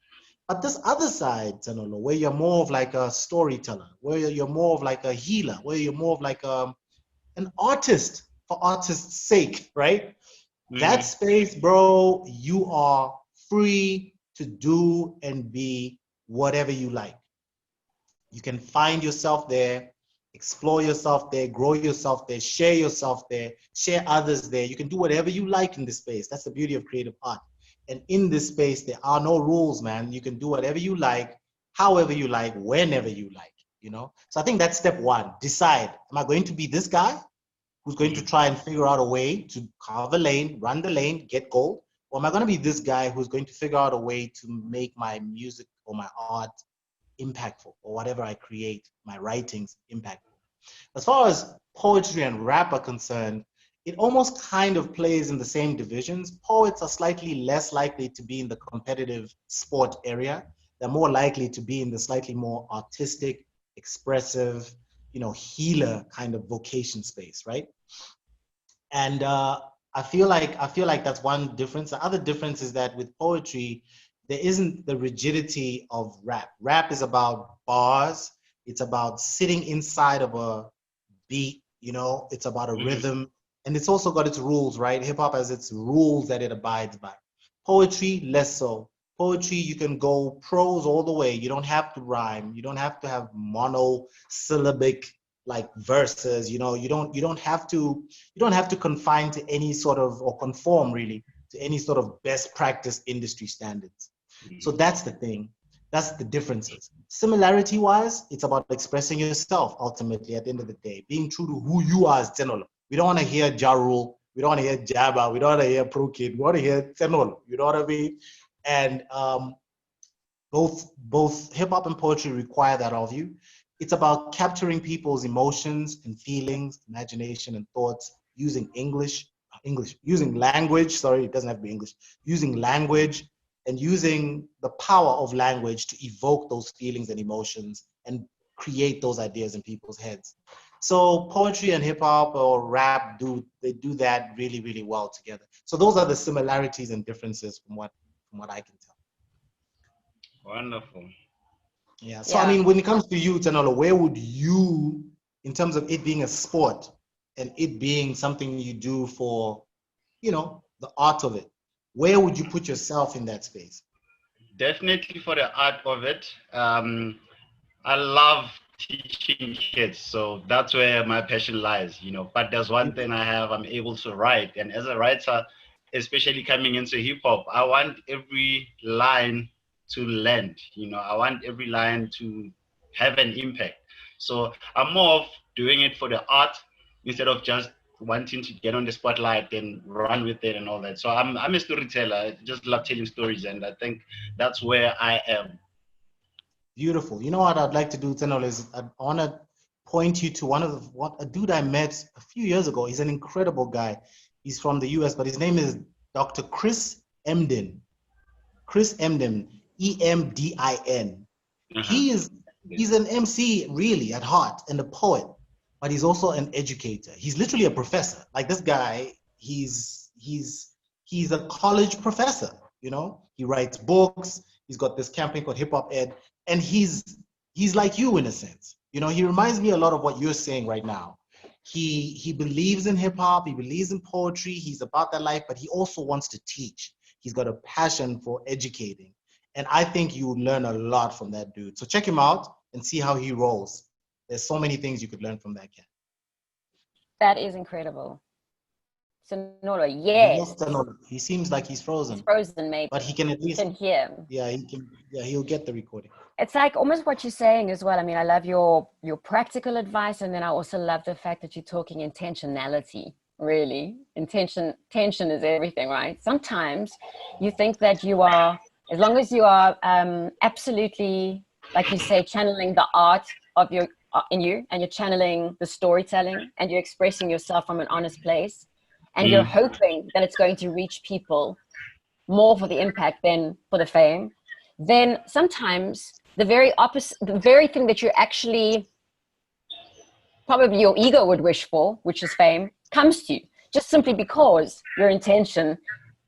But this other side, Zanolo, where you're more of like a storyteller, where you're more of like a healer, where you're more of like an artist for artist's sake, right? That space, bro, you are free to do and be whatever you like. You can find yourself there, explore yourself there, grow yourself there, share yourself there, share others there. You can do whatever you like in this space. That's the beauty of creative art. And in this space, there are no rules, man. You can do whatever you like, however you like, whenever you like, you know? So I think that's step one. Decide, am I going to be this guy who's going to try and figure out a way to carve a lane, run the lane, get gold? Or am I going to be this guy who's going to figure out a way to make my music or my art impactful, or whatever I create, my writings impactful? As far as poetry and rap are concerned, it almost kind of plays in the same divisions. Poets are slightly less likely to be in the competitive sport area. They're more likely to be in the slightly more artistic, expressive, you know, healer kind of vocation space, right? And I feel like that's one difference. The other difference is that with poetry, there isn't the rigidity of rap. Rap is about bars. It's about sitting inside of a beat, you know, it's about a rhythm. And it's also got its rules, right? Hip hop has its rules that it abides by. Poetry, less so. Poetry, you can go prose all the way. You don't have to rhyme. You don't have to have monosyllabic like verses. You know, you don't have to confine to any sort of, or conform really to any sort of best practice industry standards. So that's the thing. That's the differences. Similarity wise, it's about expressing yourself ultimately at the end of the day, being true to who you are as Tenolo. We don't want to hear Ja Rule. We don't want to hear Jabba. We don't want to hear Pro Kid. We want to hear Tenolo. You know what I mean? And both hip hop and poetry require that of you. It's about capturing people's emotions and feelings, imagination and thoughts using using language. Sorry, it doesn't have to be English. Using language and using the power of language to evoke those feelings and emotions and create those ideas in people's heads. So poetry and hip hop or rap do that really, really well together. So those are the similarities and differences from what I can tell. Wonderful. Yeah. So I mean, when it comes to you, Tanola, where would you, in terms of it being a sport and it being something you do for, you know, the art of it, where would you put yourself in that space? Definitely for the art of it. I love teaching kids, so that's where my passion lies, you know. But there's one thing I'm able to write, and as a writer, especially coming into hip hop, I want every line to land, you know. I want every line to have an impact. So I'm more of doing it for the art instead of just wanting to get on the spotlight and run with it and all that. So I'm a storyteller. I just love telling stories, and I think that's where I am. Beautiful. You know what I'd like to do, Tenol, is I want to point you to a dude I met a few years ago. He's an incredible guy. He's from the US, but his name is Dr. Chris Emdin. Chris Emdin, E-M-D-I-N. He's an MC really at heart and a poet, but he's also an educator. He's literally a professor. Like this guy, he's a college professor, you know? He writes books. He's got this campaign called Hip Hop Ed. And he's like you in a sense. You know, he reminds me a lot of what you're saying right now. He believes in hip hop, he believes in poetry, he's about that life, but he also wants to teach. He's got a passion for educating. And I think you would learn a lot from that dude. So check him out and see how he rolls. There's so many things you could learn from that cat. That is incredible. Sonora, yes. He seems like he's frozen. He's frozen, maybe. But he can at least hear. Yeah, he can. Yeah, he'll get the recording. It's like almost what you're saying as well. I mean, I love your practical advice, and then I also love the fact that you're talking intentionality. Really, tension is everything, right? Sometimes you think that you are, as long as you are absolutely, like you say, channeling the art of your in you, and you're channeling the storytelling, and you're expressing yourself from an honest place. And you're hoping that it's going to reach people more for the impact than for the fame, then sometimes the very opposite, the very thing that you're actually, probably your ego would wish for, which is fame, comes to you, just simply because your intention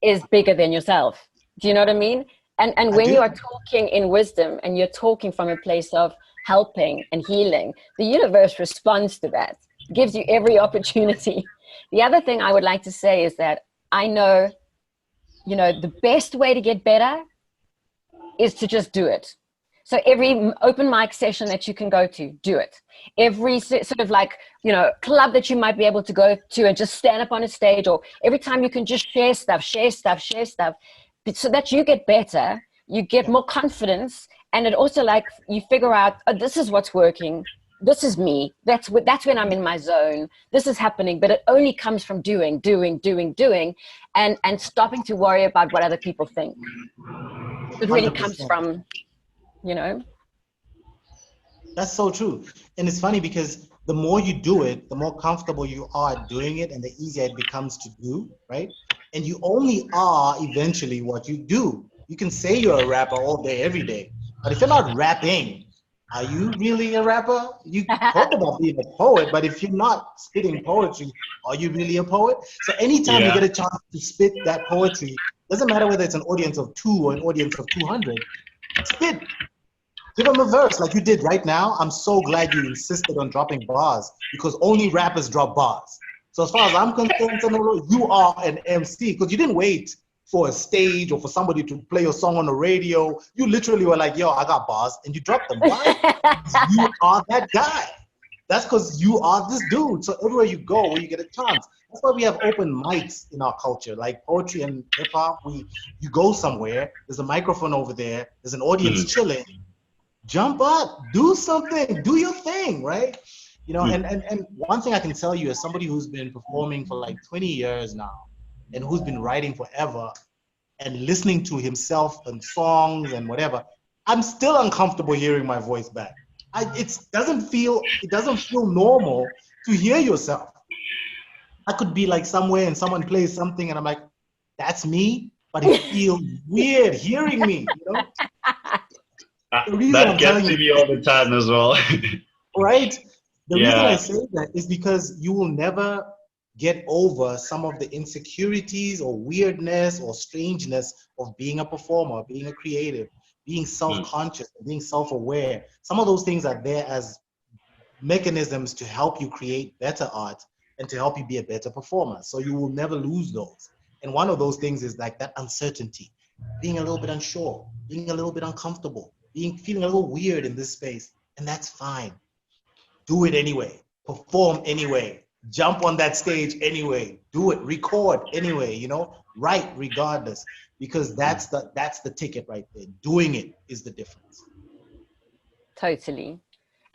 is bigger than yourself. Do you know what I mean? And when you are talking in wisdom and you're talking from a place of helping and healing, the universe responds to that, gives you every opportunity. The other thing I would like to say is that I know, you know, the best way to get better is to just do it. So every open mic session that you can go to, do it. Every sort of like, you know, club that you might be able to go to and just stand up on a stage, or every time you can just share stuff, so that you get better, you get more confidence, and it also like you figure out, oh, this is what's working. This is me. That's when I'm in my zone. This is happening, but it only comes from doing, and stopping to worry about what other people think. It really 100%. comes from, you know. That's so true. And it's funny because the more you do it, the more comfortable you are doing it, and the easier it becomes to do, right? And you only are eventually what you do. You can say you're a rapper all day, every day, but if you're not rapping, are you really a rapper? You talk about being a poet, but if you're not spitting poetry, are you really a poet? So anytime you get a chance to spit that poetry, doesn't matter whether it's an audience of 2 or an audience of 200, spit. Give them a verse like you did right now. I'm so glad you insisted on dropping bars, because only rappers drop bars. So as far as I'm concerned, you are an MC, because you didn't wait for a stage or for somebody to play your song on the radio. You literally were like, yo, I got bars, and you dropped them. Why? You are that guy. That's because you are this dude. So everywhere you go, where you get a chance. That's why we have open mics in our culture, like poetry and hip hop. You go somewhere, there's a microphone over there, there's an audience chilling. Jump up, do something, do your thing, right? You know, and one thing I can tell you as somebody who's been performing for like 20 years now, and who's been writing forever and listening to himself and songs and whatever, I'm still uncomfortable hearing my voice back. It doesn't feel normal to hear yourself. I could be like somewhere and someone plays something and I'm like, that's me, but it feels weird hearing me, you know? That gets to me all the time as well. Right? The reason I say that is because you will never get over some of the insecurities or weirdness or strangeness of being a performer, being a creative, being self-conscious, being self-aware. Some of those things are there as mechanisms to help you create better art and to help you be a better performer. So you will never lose those. And one of those things is like that uncertainty, being a little bit unsure, being a little bit uncomfortable, feeling a little weird in this space. And that's fine. Do it anyway. Perform anyway. Jump on that stage anyway. Do it. Record anyway. You know, write regardless, because that's the ticket right there. Doing it is the difference. Totally.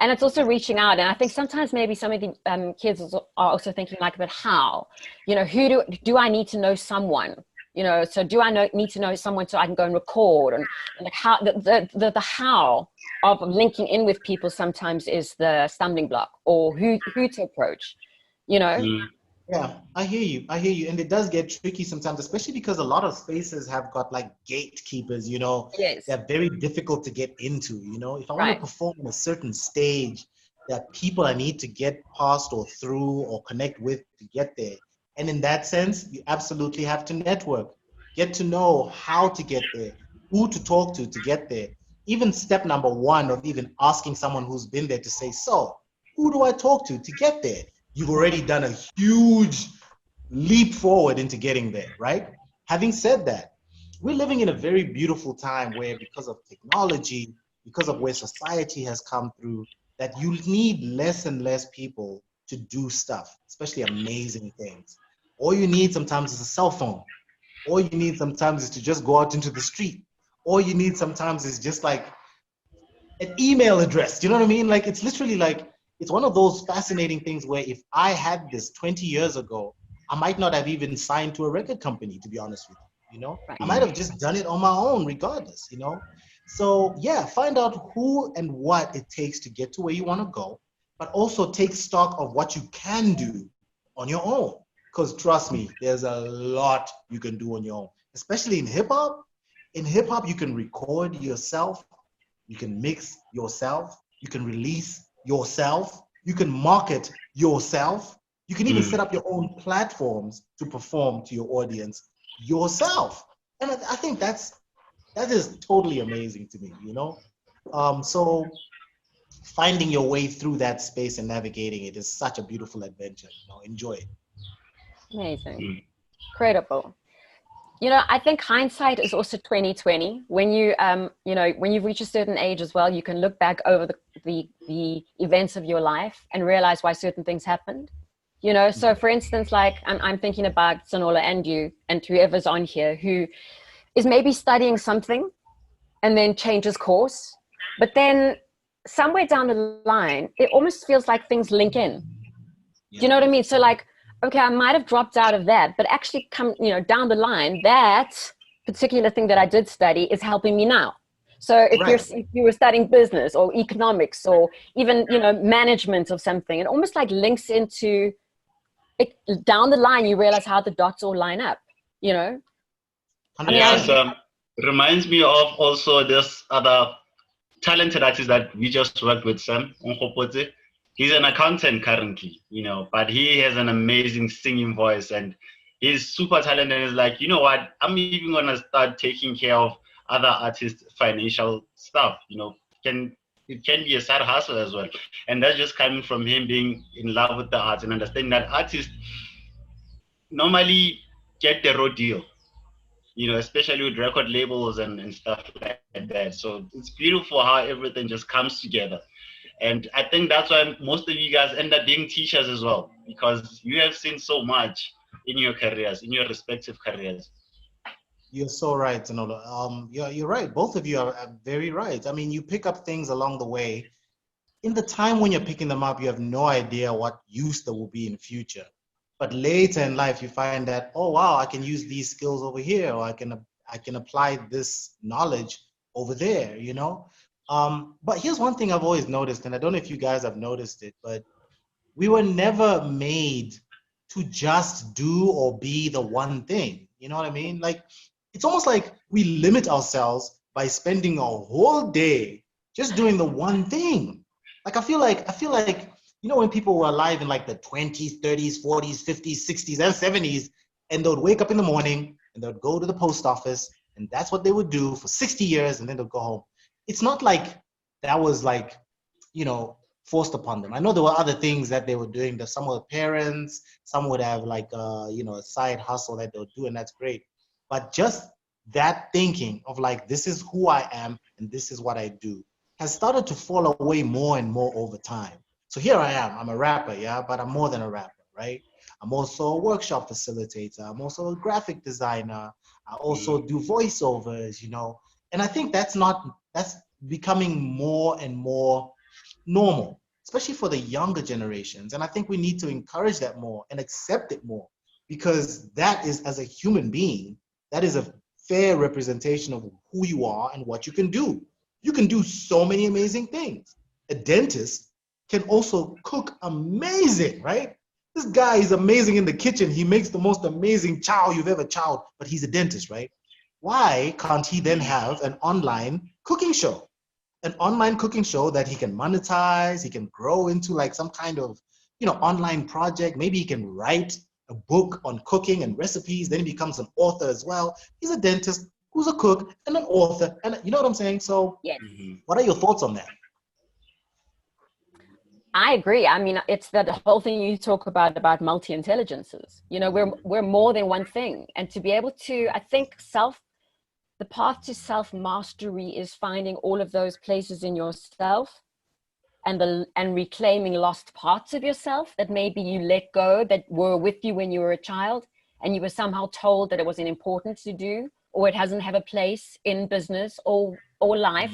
And it's also reaching out. And I think sometimes maybe some of the kids are also thinking like, but how? You know, who do I need to know someone? You know, so do I need to know someone so I can go and record? And like how the how of linking in with people sometimes is the stumbling block, or who to approach, you know? Yeah, I hear you. And it does get tricky sometimes, especially because a lot of spaces have got like gatekeepers, you know. Yes. They're very difficult to get into, you know. If I want to perform on a certain stage, there are people I need to get past or through or connect with to get there. And in that sense, you absolutely have to network, get to know how to get there, who to talk to get there. Even step number 1 of even asking someone who's been there to say, so who do I talk to get there? You've already done a huge leap forward into getting there, right? Having said that, we're living in a very beautiful time where, because of technology, because of where society has come through, that you need less and less people to do stuff, especially amazing things. All you need sometimes is a cell phone. All you need sometimes is to just go out into the street. All you need sometimes is just like an email address. Do you know what I mean? Like, it's literally like, it's one of those fascinating things where if I had this 20 years ago, I might not have even signed to a record company, to be honest with you, you know? I might have just done it on my own regardless, you know? So yeah, find out who and what it takes to get to where you want to go, but also take stock of what you can do on your own. Because trust me, there's a lot you can do on your own, especially in hip hop. In hip hop, you can record yourself, you can mix yourself, you can release yourself, you can market yourself, you can even set up your own platforms to perform to your audience yourself. And I think that's that is totally amazing to me, you know? So finding your way through that space and navigating it is such a beautiful adventure, you know, enjoy it. Amazing. Incredible. You know, I think hindsight is also 2020. When you, you know, when you've reached a certain age as well, you can look back over the events of your life and realize why certain things happened. You know, so for instance, like I'm thinking about Sonola and you and whoever's on here who is maybe studying something and then changes course, but then somewhere down the line, it almost feels like things link in. Do you know what I mean? So like, okay, I might have dropped out of that, but actually come, you know, down the line, that particular thing that I did study is helping me now. So if you were studying business or economics or even, you know, management of something, it almost like links into it down the line, you realize how the dots all line up, you know? Yes, reminds me of also this other talented artist that we just worked with, Sam Ongopote. He's an accountant currently, you know, but he has an amazing singing voice and he's super talented and is like, you know what, I'm even going to start taking care of other artists' financial stuff, you know, it can be a side hustle as well. And that's just coming from him being in love with the arts and understanding that artists normally get the raw deal, you know, especially with record labels and stuff like that. So it's beautiful how everything just comes together. And I think that's why most of you guys end up being teachers as well, because you have seen so much in your careers, in your respective careers. You're so right, Zanola. You're right. Both of you are very right. I mean, you pick up things along the way. In the time when you're picking them up, you have no idea what use there will be in the future. But later in life, you find that, oh, wow, I can use these skills over here, or I can apply this knowledge over there, you know? But here's one thing I've always noticed, and I don't know if you guys have noticed it, but we were never made to just do or be the one thing. You know what I mean? Like, it's almost like we limit ourselves by spending a whole day just doing the one thing. Like, I feel like, you know, when people were alive in like the 20s, 30s, 40s, 50s, 60s, and 70s, and they would wake up in the morning and they would go to the post office, and that's what they would do for 60 years, and then they'd go home. It's not like that was like, you know, forced upon them. I know there were other things that they were doing, that some were parents, some would have like, you know, a side hustle that they'll do, and that's great. But just that thinking of like, this is who I am and this is what I do has started to fall away more and more over time. So here I am, I'm a rapper, yeah, but I'm more than a rapper, right? I'm also a workshop facilitator. I'm also a graphic designer. I also do voiceovers, you know, and I think that's becoming more and more normal, especially for the younger generations. And I think we need to encourage that more and accept it more, because that is, as a human being, that is a fair representation of who you are and what you can do. You can do so many amazing things. A dentist can also cook amazing, right? This guy is amazing in the kitchen. He makes the most amazing chow you've ever chowed, but he's a dentist, right? Why can't he then have an online cooking show? An online cooking show that he can monetize, he can grow into like some kind of, you know, online project. Maybe he can write a book on cooking and recipes, then he becomes an author as well. He's a dentist who's a cook and an author, and you know what I'm saying? So yes. What are your thoughts on that? I agree. I mean, it's that whole thing you talk about multi-intelligences. You know, we're more than one thing. And to be able to, I think the path to self-mastery is finding all of those places in yourself and reclaiming lost parts of yourself that maybe you let go, that were with you when you were a child and you were somehow told that it wasn't important to do, or it hasn't have a place in business or life,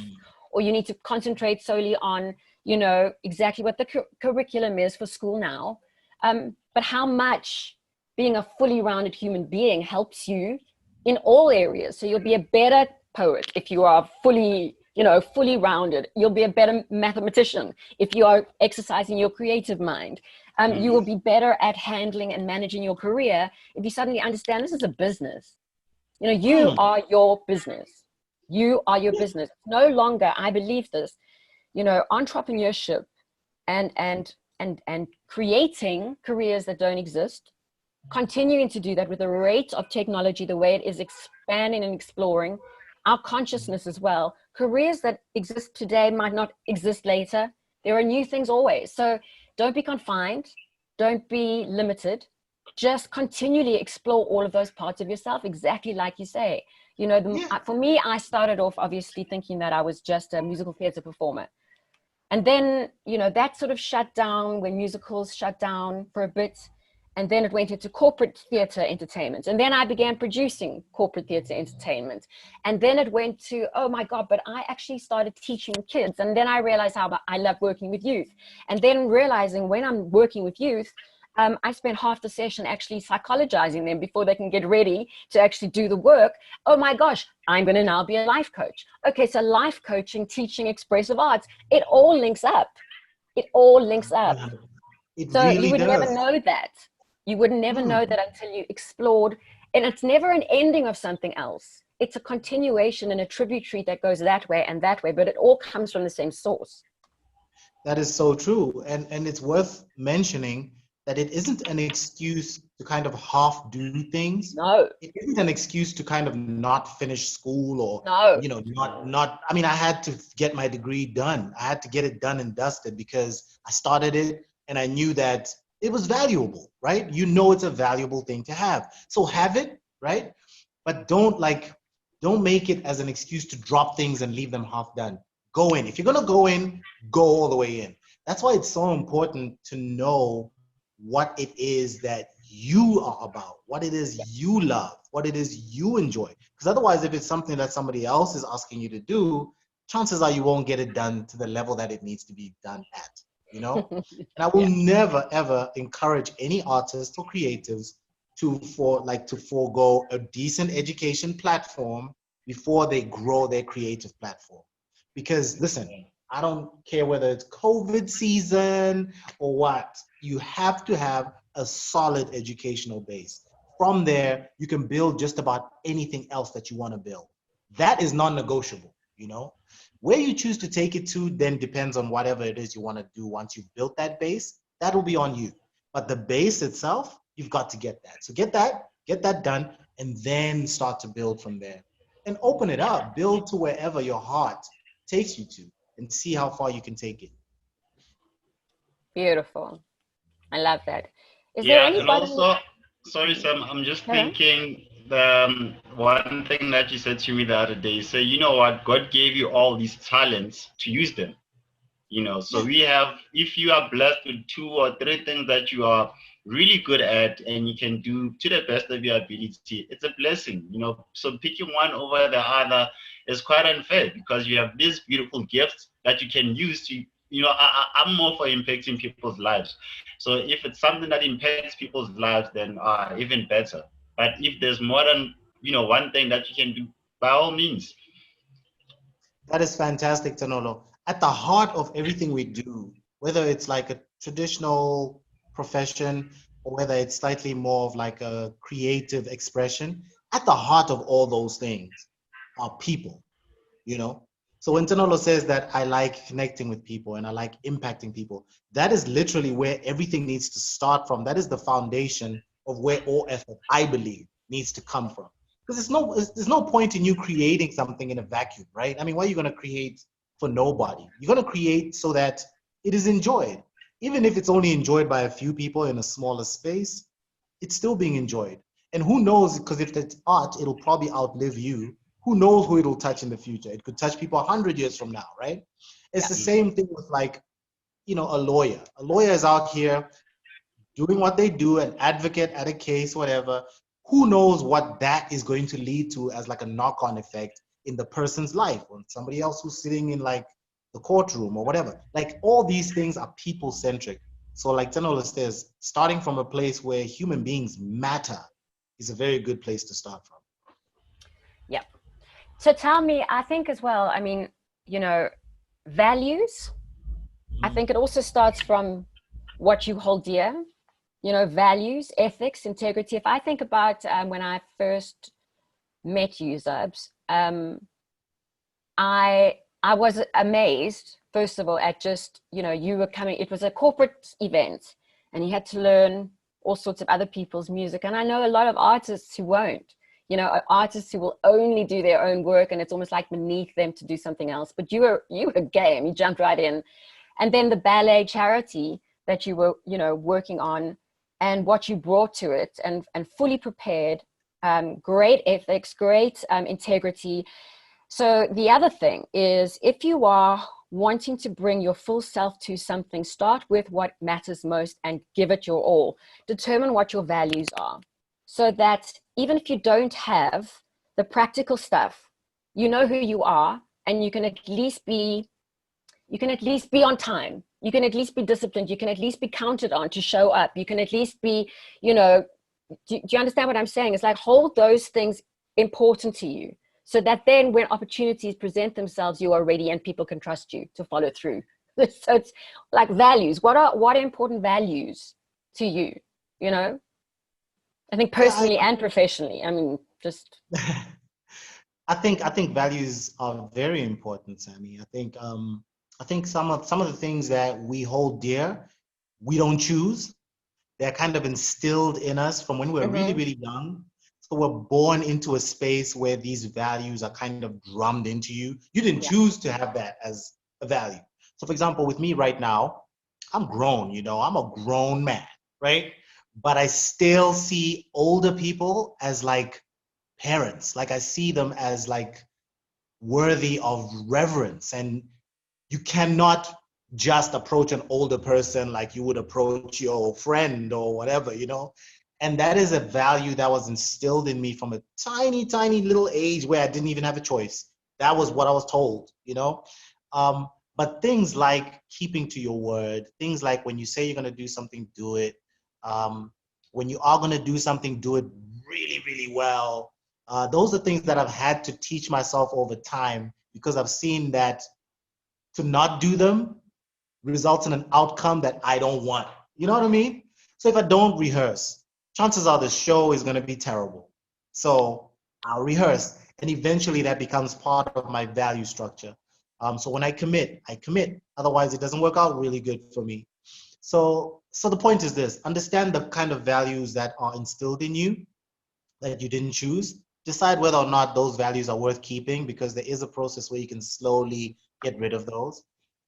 or you need to concentrate solely on, you know, exactly what the curriculum is for school now. But how much being a fully rounded human being helps you in all areas. So you'll be a better poet if you are fully rounded. You'll be a better mathematician if you are exercising your creative mind. You will be better at handling and managing your career if you suddenly understand this is a business. You know, you are your business. You are your business. No longer, I believe this, you know, entrepreneurship and creating careers that don't exist, continuing to do that with the rate of technology, the way it is expanding and exploring, our consciousness as well. Careers that exist today might not exist later. There are new things always. So don't be confined. Don't be limited. Just continually explore all of those parts of yourself, exactly like you say. You know, for me, I started off obviously thinking that I was just a musical theater performer. And then, you know, that sort of shut down when musicals shut down for a bit. And then it went into corporate theater entertainment. And then I began producing corporate theater entertainment. And then it went to, oh my God, but I actually started teaching kids. And then I realized how I love working with youth. And then realizing when I'm working with youth, I spend half the session actually psychologizing them before they can get ready to actually do the work. Oh my gosh, I'm going to now be a life coach. Okay, so life coaching, teaching expressive arts, it all links up. It all links up. So really you would never know that. You would never know that until you explored. And it's never an ending of something else. It's a continuation and a tributary that goes that way and that way, but it all comes from the same source. That is so true. And it's worth mentioning that it isn't an excuse to kind of half do things. No. It isn't an excuse to kind of not finish school or, you know, not, I mean, I had to get my degree done. I had to get it done and dusted because I started it and I knew that it was valuable, right? You know, it's a valuable thing to have. So have it, right? But don't make it as an excuse to drop things and leave them half done. Go in. If you're going to go in, go all the way in. That's why it's so important to know what it is that you are about, what it is you love, what it is you enjoy. Because otherwise, if it's something that somebody else is asking you to do, chances are you won't get it done to the level that it needs to be done at, you know? And I will never, ever encourage any artists or creatives to forego a decent education platform before they grow their creative platform. Because listen, I don't care whether it's COVID season or what, you have to have a solid educational base. From there, you can build just about anything else that you want to build. That is non-negotiable, you know? Where you choose to take it to then depends on whatever it is you want to do. Once you've built that base, that will be on you. But the base itself, you've got to get that. So get that done, and then start to build from there. And open it up, build to wherever your heart takes you to, and see how far you can take it. Beautiful. I love that. Is there anybody? And also, sorry, Sam, I'm just thinking the one thing that you said to me the other day. So you know what? God gave you all these talents to use them. You know, so we have, if you are blessed with 2 or 3 things that you are really good at and you can do to the best of your ability, it's a blessing, you know. So picking one over the other is quite unfair because you have these beautiful gifts that you can use to, you know, I'm more for impacting people's lives. So if it's something that impacts people's lives, then even better. But if there's more than, you know, one thing that you can do, by all means. That is fantastic, Tanolo. At the heart of everything we do, whether it's like a traditional profession or whether it's slightly more of like a creative expression, at the heart of all those things are people, you know? So when Tanolo says that I like connecting with people and I like impacting people, that is literally where everything needs to start from. That is the foundation of where all effort, I believe, needs to come from. Because there's no point in you creating something in a vacuum, right? I mean, why are you going to create for nobody? You're going to create so that it is enjoyed. Even if it's only enjoyed by a few people in a smaller space, it's still being enjoyed. And who knows, because if it's art, it'll probably outlive you. Who knows who it'll touch in the future? It could touch people 100 years from now, right? It's the same thing with, like, you know, a lawyer. A lawyer is out here doing what they do, an advocate at a case, whatever. Who knows what that is going to lead to as like a knock-on effect in the person's life or somebody else who's sitting in like the courtroom or whatever. Like, all these things are people-centric. So like Tanola says, starting from a place where human beings matter is a very good place to start from. Yep. So tell me, I think as well, I mean, you know, values, I think it also starts from what you hold dear, you know, values, ethics, integrity. If I think about when I first met you, Zubz, I was amazed, first of all, at just, you know, you were coming, it was a corporate event and you had to learn all sorts of other people's music. And I know a lot of artists who won't. you know, artists who will only do their own work, and it's almost like beneath them to do something else. But you were game. You jumped right in. And then the ballet charity that you were, you know, working on, and what you brought to it, and fully prepared, great ethics, great integrity. So the other thing is, if you are wanting to bring your full self to something, start with what matters most and give it your all. Determine what your values are, so that even if you don't have the practical stuff, you know who you are, and you can at least be on time. You can at least be disciplined. You can at least be counted on to show up. You can at least be, you know, do you understand what I'm saying? It's like, hold those things important to you, so that then when opportunities present themselves, you are ready and people can trust you to follow through. So it's like values. What are important values to you? You know, I think personally and professionally. I mean, just. I think values are very important, Sammy. I think some of the things that we hold dear, we don't choose. They're kind of instilled in us from when we're really, really young. So we're born into a space where these values are kind of drummed into you. You didn't choose to have that as a value. So for example, with me right now, I'm grown, you know, I'm a grown man, right? But I still see older people as like parents. Like I see them as like worthy of reverence, and you cannot just approach an older person like you would approach your friend or whatever, you know? And that is a value that was instilled in me from a tiny, tiny little age where I didn't even have a choice. That was what I was told, you know? But things like keeping to your word, things like when you say you're gonna do something, do it. When you are gonna do something, do it really, really well. Those are things that I've had to teach myself over time, because I've seen that to not do them results in an outcome that I don't want. You know what I mean? So if I don't rehearse, chances are the show is going to be terrible. So I'll rehearse, and eventually that becomes part of my value structure. So when I commit. Otherwise, it doesn't work out really good for me. So the point is this: understand the kind of values that are instilled in you that you didn't choose. Decide whether or not those values are worth keeping, because there is a process where you can slowly get rid of those.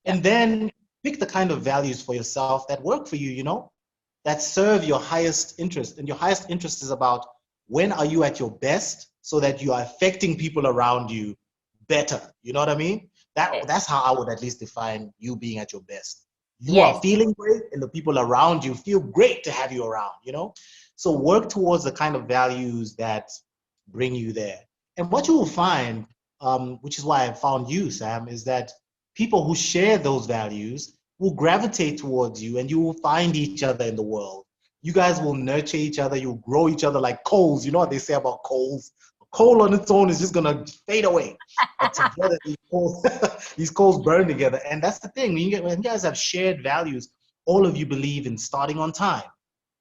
And then pick the kind of values for yourself that work for you, you know, that serve your highest interest. And your highest interest is about when are you at your best, so that you are affecting people around you better. You know what I mean? That's how I would at least define you being at your best. You are feeling great, and the people around you feel great to have you around, you know? So work towards the kind of values that bring you there. And what you will find, which is why I found you, Sam, is that people who share those values will gravitate towards you, and you will find each other in the world. You guys will nurture each other. You'll grow each other like coals. You know what they say about coals? A coal on its own is just gonna fade away. But together, these coals burn together. And that's the thing. When you guys have shared values, all of you believe in starting on time.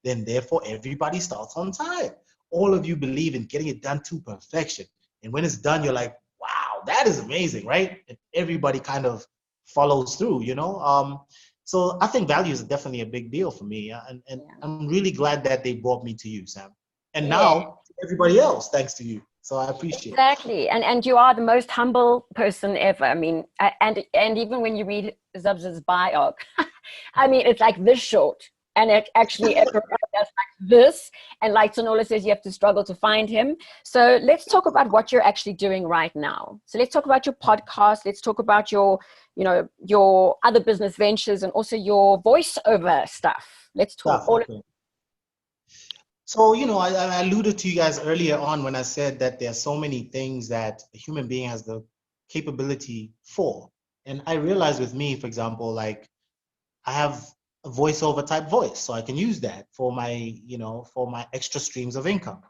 Then therefore, everybody starts on time. All of you believe in getting it done to perfection. And when it's done, you're like, wow, that is amazing, right? And everybody kind of follows through, you know? So I think values are definitely a big deal for me. And I'm really glad that they brought me to you, Sam. And now everybody else, thanks to you. So I appreciate it. Exactly. And you are the most humble person ever. I mean, and even when you read Zubz's bio, I mean, it's like this short. And it actually that's like this, and like Sonola says, you have to struggle to find him. So let's talk about what you're actually doing right now. So let's talk about your podcast. Let's talk about your, you know, your other business ventures, and also your voiceover stuff. Let's talk all of it. So, you know, I alluded to you guys earlier on when I said that there are so many things that a human being has the capability for. And I realized with me, for example, like I have a voiceover type voice, so I can use that for my, you know, for my extra streams of income.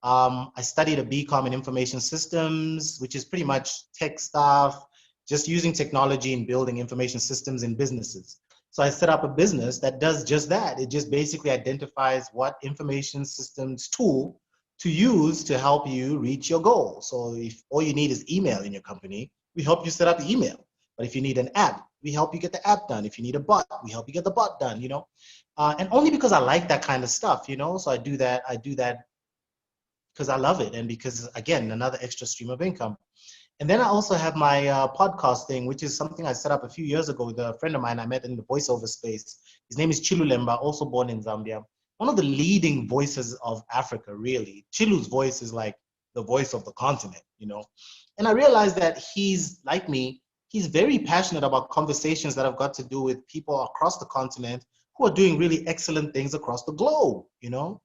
I studied a BCom in information systems, which is pretty much tech stuff, just using technology and building information systems in businesses. So I set up a business that does just that. It just basically identifies what information systems tool to use to help you reach your goal. So if all you need is email in your company, we help you set up the email. But if you need an app, we help you get the app done. If you need a bot, we help you get the bot done, you know? And only because I like that kind of stuff, you know? So I do that because I love it, and because, again, another extra stream of income. And then I also have my podcast thing, which is something I set up a few years ago with a friend of mine I met in the voiceover space. His name is Chilu Lembo, also born in Zambia. One of the leading voices of Africa, really. Chilu's voice is like the voice of the continent, you know. And I realized that he's, like me, he's very passionate about conversations that have got to do with people across the continent who are doing really excellent things across the globe, you know.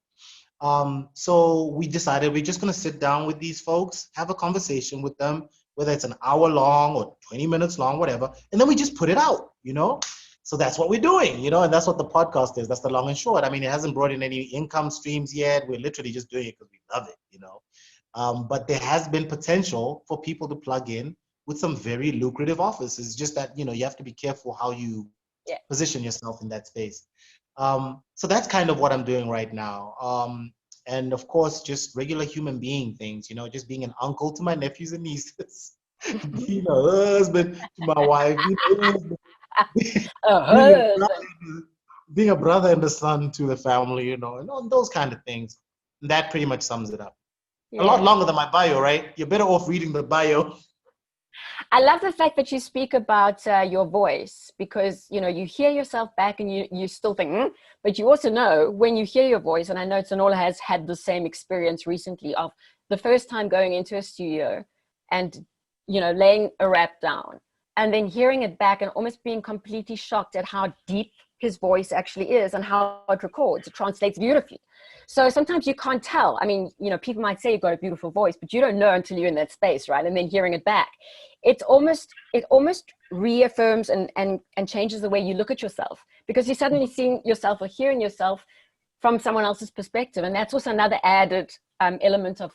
So we decided we're just going to sit down with these folks, have a conversation with them, whether it's an hour long or 20 minutes long, whatever, and then we just put it out, you know? So that's what we're doing, you know, and that's what the podcast is. That's the long and short. I mean, it hasn't brought in any income streams yet. We're literally just doing it because we love it, you know? But there has been potential for people to plug in with some very lucrative offers. It's just that, you know, you have to be careful how you position yourself in that space. So that's kind of what I'm doing right now. And of course, just regular human being things, you know, just being an uncle to my nephews and nieces, being a husband to my wife, being a brother and a son to the family, you know, and all those kind of things. And that pretty much sums it up. Yeah. A lot longer than my bio, right? You're better off reading the bio. I love the fact that you speak about your voice, because, you know, you hear yourself back and you still think, but you also know when you hear your voice, and I know Tanola has had the same experience recently of the first time going into a studio and, you know, laying a rap down and then hearing it back and almost being completely shocked at how deep his voice actually is and how it records. It translates beautifully. So sometimes you can't tell. I mean, you know, people might say you've got a beautiful voice, but you don't know until you're in that space, right? And then hearing it back, it almost reaffirms and changes the way you look at yourself, because you're suddenly seeing yourself or hearing yourself from someone else's perspective. And that's also another added element of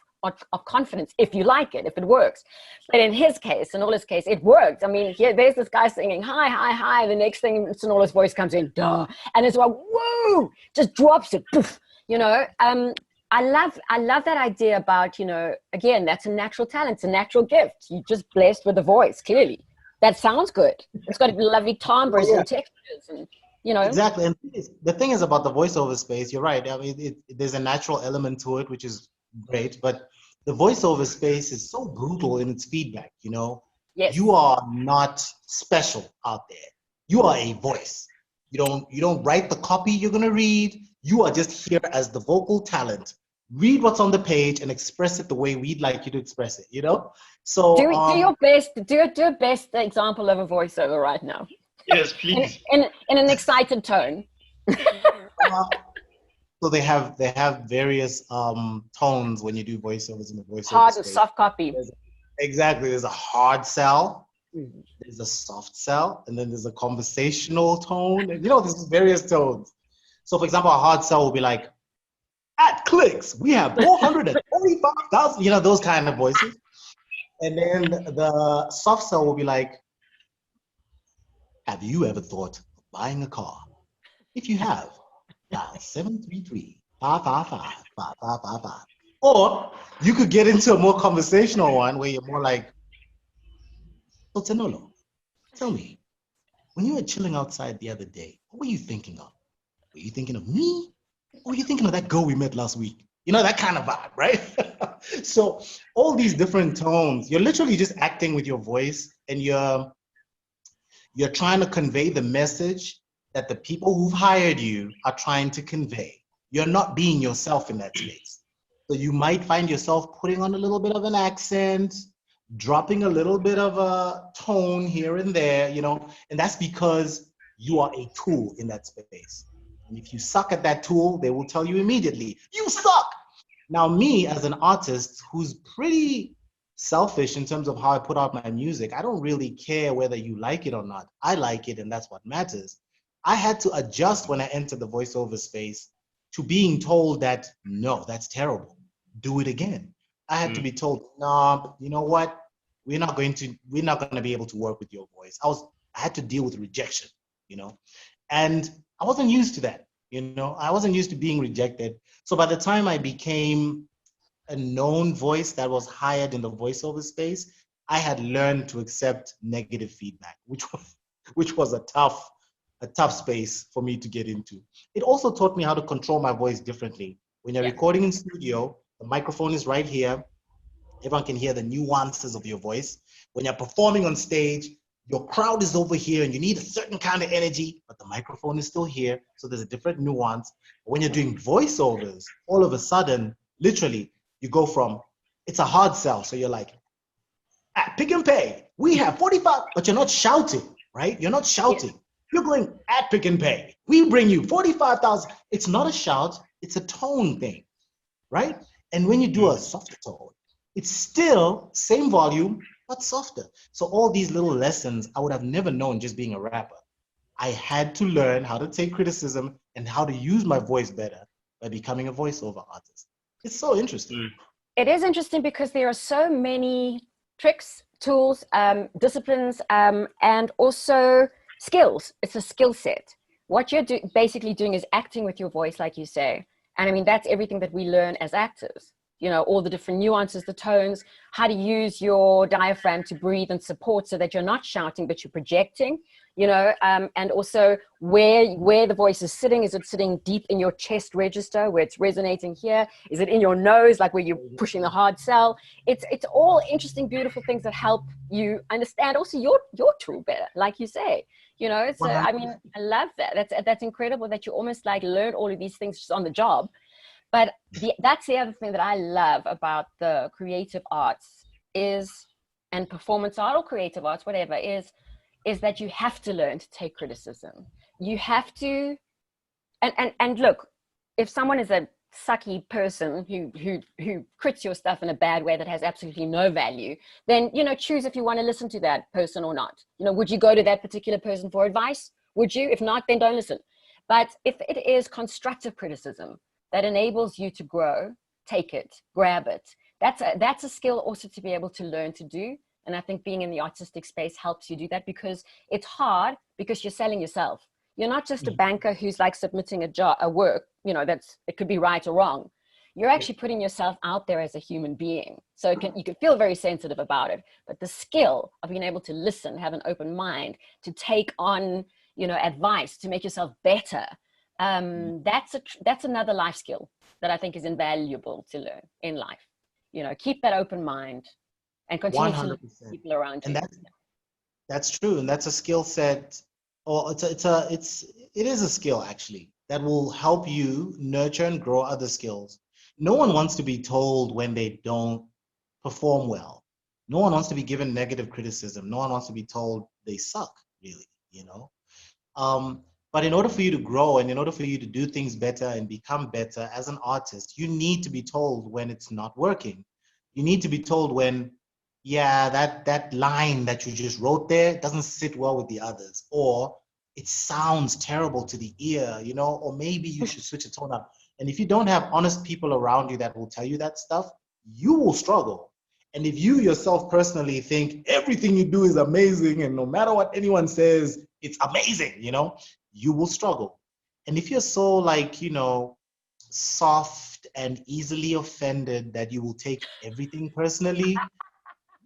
confidence, if you like it, if it works. But in his case, Sonola's case, it worked. I mean, there's this guy singing, hi, hi, hi. The next thing, Sonola's voice comes in, duh. And it's like, whoa, just drops it, poof. You know, I love that idea about, you know, again, that's a natural talent. It's a natural gift. You're just blessed with a voice, clearly. That sounds good. It's got lovely timbres and textures and, you know. Exactly. And the thing is about the voiceover space, you're right. I mean, there's a natural element to it, which is great. But the voiceover space is so brutal in its feedback, you know. Yes. You are not special out there. You are a voice. You don't write the copy you're going to read. You are just here as the vocal talent. Read what's on the page and express it the way we'd like you to express it, you know? So do your best. Do a best example of a voiceover right now. Yes, please. In an excited tone. So they have various tones when you do voiceovers in the voiceover hard space. and soft copy. Exactly. There's a hard sell, there's a soft sell, and then there's a conversational tone. And, you know, there's various tones. So, for example, a hard sell will be like, at clicks, we have 445,000, you know, those kind of voices. And then the soft sell will be like, have you ever thought of buying a car? If you have, dial 733-555-5555. Or you could get into a more conversational one where you're more like, so Tenolo, tell me, when you were chilling outside the other day, what were you thinking of? Were you thinking of me? Or were you thinking of that girl we met last week? You know, that kind of vibe, right? So all these different tones, you're literally just acting with your voice, and you're trying to convey the message that the people who've hired you are trying to convey. You're not being yourself in that space. So you might find yourself putting on a little bit of an accent, dropping a little bit of a tone here and there, you know, and that's because you are a tool in that space. And if you suck at that tool, they will tell you immediately, you suck. Now, me as an artist who's pretty selfish in terms of how I put out my music, I don't really care whether you like it or not. I like it, and that's what matters. I had to adjust when I entered the voiceover space to being told that, no, that's terrible. Do it again. I had to be told, no, you know what? We're not going to be able to work with your voice. I had to deal with rejection, you know, and I wasn't used to that, you know. I wasn't used to being rejected. So by the time I became a known voice that was hired in the voiceover space, I had learned to accept negative feedback, which was a tough space for me to get into. It also taught me how to control my voice differently. When you're recording in studio The microphone is right here. Everyone can hear the nuances of your voice. When you're performing on stage, your crowd is over here and you need a certain kind of energy, but the microphone is still here. So there's a different nuance. When you're doing voiceovers, all of a sudden, literally, you go from, it's a hard sell. So you're like, at Pick and Pay, we have 45, but you're not shouting, right? You're not shouting. You're going at Pick and Pay. We bring you 45,000. It's not a shout, it's a tone thing, right? And when you do a softer tone, it's still same volume, but softer. So all these little lessons I would have never known just being a rapper. I had to learn how to take criticism and how to use my voice better by becoming a voiceover artist. It's so interesting. It is interesting because there are so many tricks, tools, disciplines, and also skills. It's a skill set. What you're basically doing is acting with your voice, like you say. And I mean, that's everything that we learn as actors. You know, all the different nuances, the tones, how to use your diaphragm to breathe and support so that you're not shouting, but you're projecting, you know, and also where the voice is sitting. Is it sitting deep in your chest register where it's resonating here? Is it in your nose, like where you're pushing the hard sell? It's all interesting, beautiful things that help you understand also your tool better, like you say. You know, so I mean, I love that. That's incredible that you almost like learn all of these things just on the job. But that's the other thing that I love about the creative arts is, and performance art or creative arts, whatever, is that you have to learn to take criticism. You have to, and look, if someone is a sucky person who crits your stuff in a bad way that has absolutely no value, then, you know, choose if you want to listen to that person or not. You know, would you go to that particular person for advice? Would you? If not, then don't listen. But if it is constructive criticism that enables you to grow, take it, grab it. That's a skill also to be able to learn to do. And I think being in the artistic space helps you do that, because it's hard because you're selling yourself. You're not just a banker who's like submitting a work, you know, it could be right or wrong. You're actually putting yourself out there as a human being. So you can feel very sensitive about it, but the skill of being able to listen, have an open mind, to take on, you know, advice, to make yourself better. That's another life skill that I think is invaluable to learn in life. You know, keep that open mind and continue 100%. To learn people around you. And that's true, and that's a skill set, or it is a skill actually that will help you nurture and grow other skills. No one wants to be told when they don't perform well. No one wants to be given negative criticism. No one wants to be told they suck, really, you know. But in order for you to grow and in order for you to do things better and become better as an artist, you need to be told when it's not working. You need to be told when, yeah, that line that you just wrote there doesn't sit well with the others, or it sounds terrible to the ear, you know, or maybe you should switch the tone up. And if you don't have honest people around you that will tell you that stuff, you will struggle. And if you yourself personally think everything you do is amazing and no matter what anyone says, it's amazing, you know, you will struggle. And if you're so like, you know, soft and easily offended that you will take everything personally,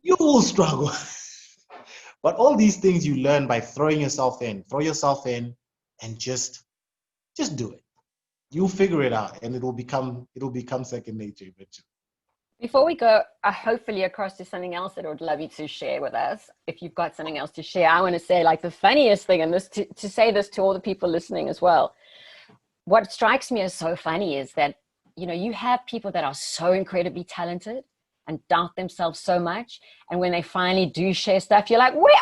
you will struggle. But all these things you learn by throwing yourself in. Throw yourself in and just do it. You'll figure it out and it'll become second nature eventually. Before we go, hopefully across to something else that I would love you to share with us, if you've got something else to share, I want to say like the funniest thing, and this to say this to all the people listening as well. What strikes me as so funny is that, you know, you have people that are so incredibly talented and doubt themselves so much. And when they finally do share stuff, you're like, what?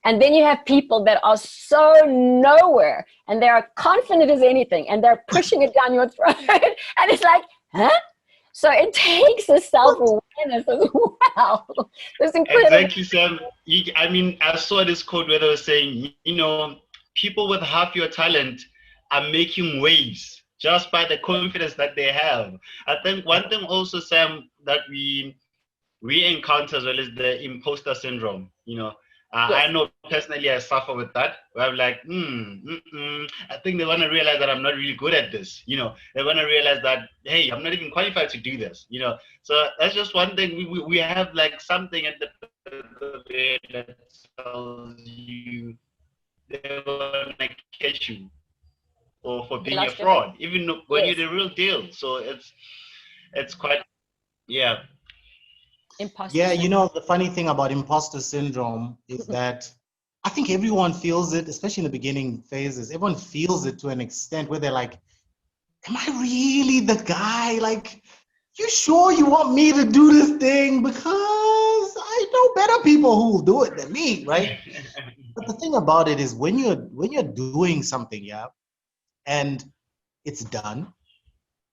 And then you have people that are so nowhere and they're confident as anything and they're pushing it down your throat. And it's like, huh? So it takes a self-awareness as well. That's incredible. Exactly, Sam. I mean, I saw this quote where they were saying, you know, people with half your talent are making waves just by the confidence that they have. I think one thing also, Sam, that we encounter as well is the imposter syndrome, you know. Yes. I know personally I suffer with that, where I'm like, I think they want to realize that I'm not really good at this. You know, they want to realize that, hey, I'm not even qualified to do this, you know. So that's just one thing. We have like something at the that tells you they want to catch you. or for They being a lost your fraud, even when Yes. you're the real deal. So it's quite, yeah. Imposter Yeah, you syndrome. know, the funny thing about imposter syndrome is that I think everyone feels it, especially in the beginning phases. Everyone feels it to an extent where they're like, am I really the guy? Like, you sure you want me to do this thing? Because I know better people who will do it than me, right? But the thing about it is when you're doing something, yeah, and it's done,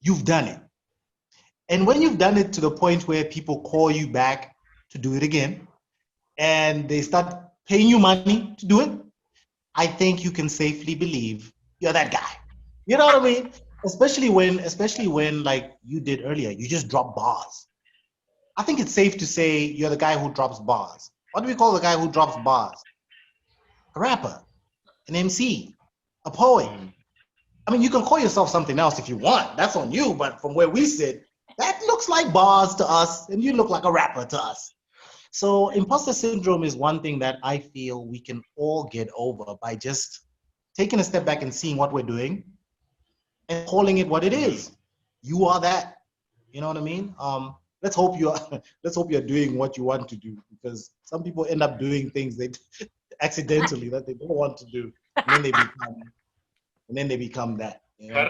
you've done it. And when you've done it to the point where people call you back to do it again, and they start paying you money to do it, I think you can safely believe you're that guy. You know what I mean? Especially when like you did earlier, you just drop bars. I think it's safe to say you're the guy who drops bars. What do we call the guy who drops bars? A rapper, an MC, a poet. I mean, you can call yourself something else if you want. That's on you. But from where we sit, that looks like bars to us, and you look like a rapper to us. So imposter syndrome is one thing that I feel we can all get over by just taking a step back and seeing what we're doing and calling it what it is. You are that. You know what I mean? Let's hope you're let's hope you're doing what you want to do, because some people end up doing things they accidentally that they don't want to do, and then they become that. You know?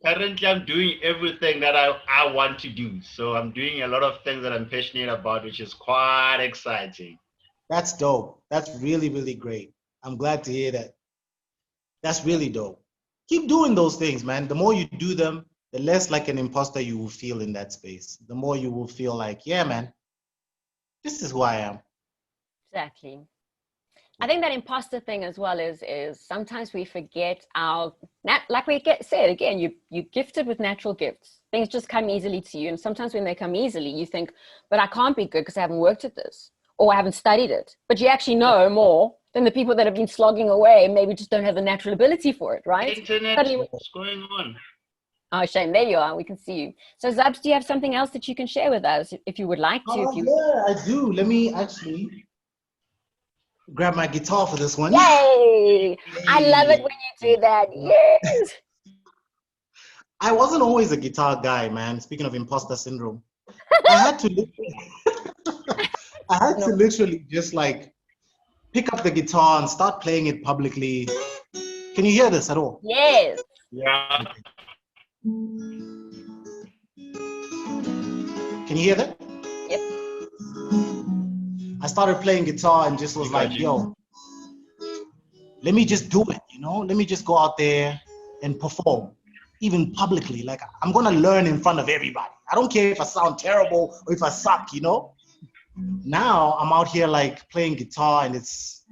Currently, I'm doing everything that I want to do. So I'm doing a lot of things that I'm passionate about, which is quite exciting. That's dope. That's really, really great. I'm glad to hear that. That's really dope. Keep doing those things, man. The more you do them, the less like an imposter you will feel in that space. The more you will feel like, yeah, man, this is who I am. Exactly. I think that imposter thing as well is sometimes we forget like we said again, you're gifted with natural gifts. Things just come easily to you, and sometimes when they come easily, you think, but I can't be good because I haven't worked at this or I haven't studied it. But you actually know more than the people that have been slogging away and maybe just don't have the natural ability for it, right? Internet, what's going on? Oh, Shane, there you are. We can see you. So, Zubz, do you have something else that you can share with us if you would like to? Yeah, I do. Let me actually grab my guitar for this one. Yay! I love it when you do that. Yes. I wasn't always a guitar guy, man. Speaking of imposter syndrome, I had to literally just like pick up the guitar and start playing it publicly. Can you hear this at all? Yes. Yeah. Can you hear that? Yep. I started playing guitar and just was like, yo, let me just do it, you know? Let me just go out there and perform, even publicly. Like, I'm gonna learn in front of everybody. I don't care if I sound terrible or if I suck, you know? Now I'm out here like playing guitar, and it's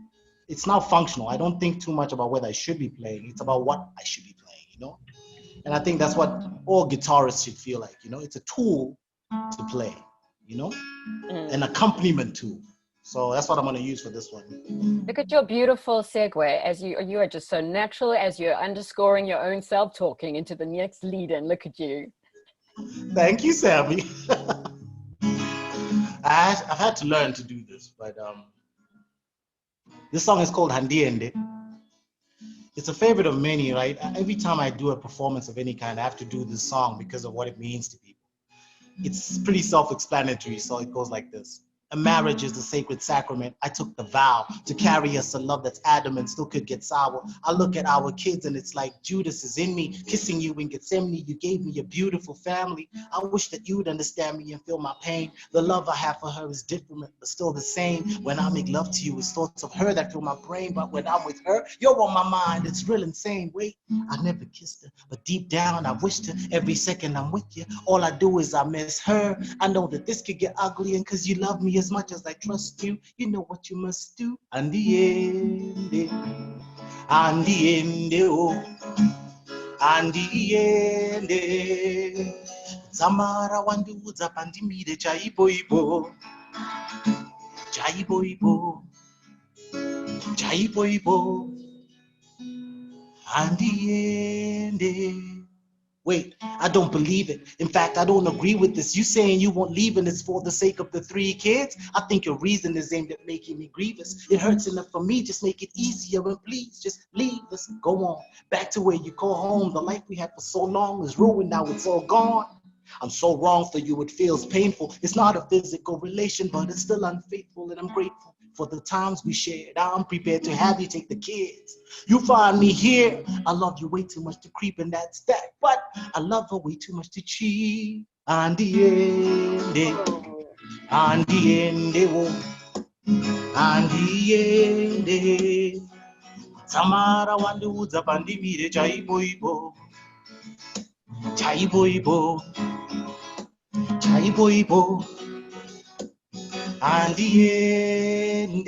now functional. I don't think too much about whether I should be playing. It's about what I should be playing, you know? And I think that's what all guitarists should feel like, you know? It's a tool to play, you know? An accompaniment tool. So that's what I'm going to use for this one. Look at your beautiful segue, as you are just so natural as you're underscoring your own self-talking into the next lead, and look at you. Thank you, Sammy. I've had to learn to do this, but this song is called Handiende. It's a favorite of many, right? Every time I do a performance of any kind, I have to do this song because of what it means to people. It's pretty self-explanatory, so it goes like this. A marriage is a sacred sacrament. I took the vow to carry us a love that's adamant, still could get sour. I look at our kids and it's like Judas is in me, kissing you in Gethsemane. You gave me a beautiful family. I wish that you'd understand me and feel my pain. The love I have for her is different, but still the same. When I make love to you, it's thoughts of her that fill my brain. But when I'm with her, you're on my mind. It's real insane. Wait, I never kissed her, but deep down I wished her. Every second I'm with you, all I do is I miss her. I know that this could get ugly, and cause you love me as much as I trust you, you know what you must do. And the end, oh, and the end. Zamara wandiudza pandimire chaipo ipo, chaipo ipo, chaipo ipo, and the end. Wait, I don't believe it. In fact, I don't agree with this. You saying you won't leave and it's for the sake of the 3 kids? I think your reason is aimed at making me grievous. It hurts enough for me, just make it easier and please just leave. Let's go on, back to where you call home. The life we had for so long is ruined, now it's all gone. I'm so wrong for you, it feels painful. It's not a physical relation, but it's still unfaithful, and I'm grateful for the times we shared. I'm prepared to have you take the kids. You find me here. I love you way too much to creep, and that's that. But I love her way too much to cheat. And the end, and the end, and the end. Samara wanduza pandimire chaibo ibo, chaibo ibo, chaibo ibo. And the end.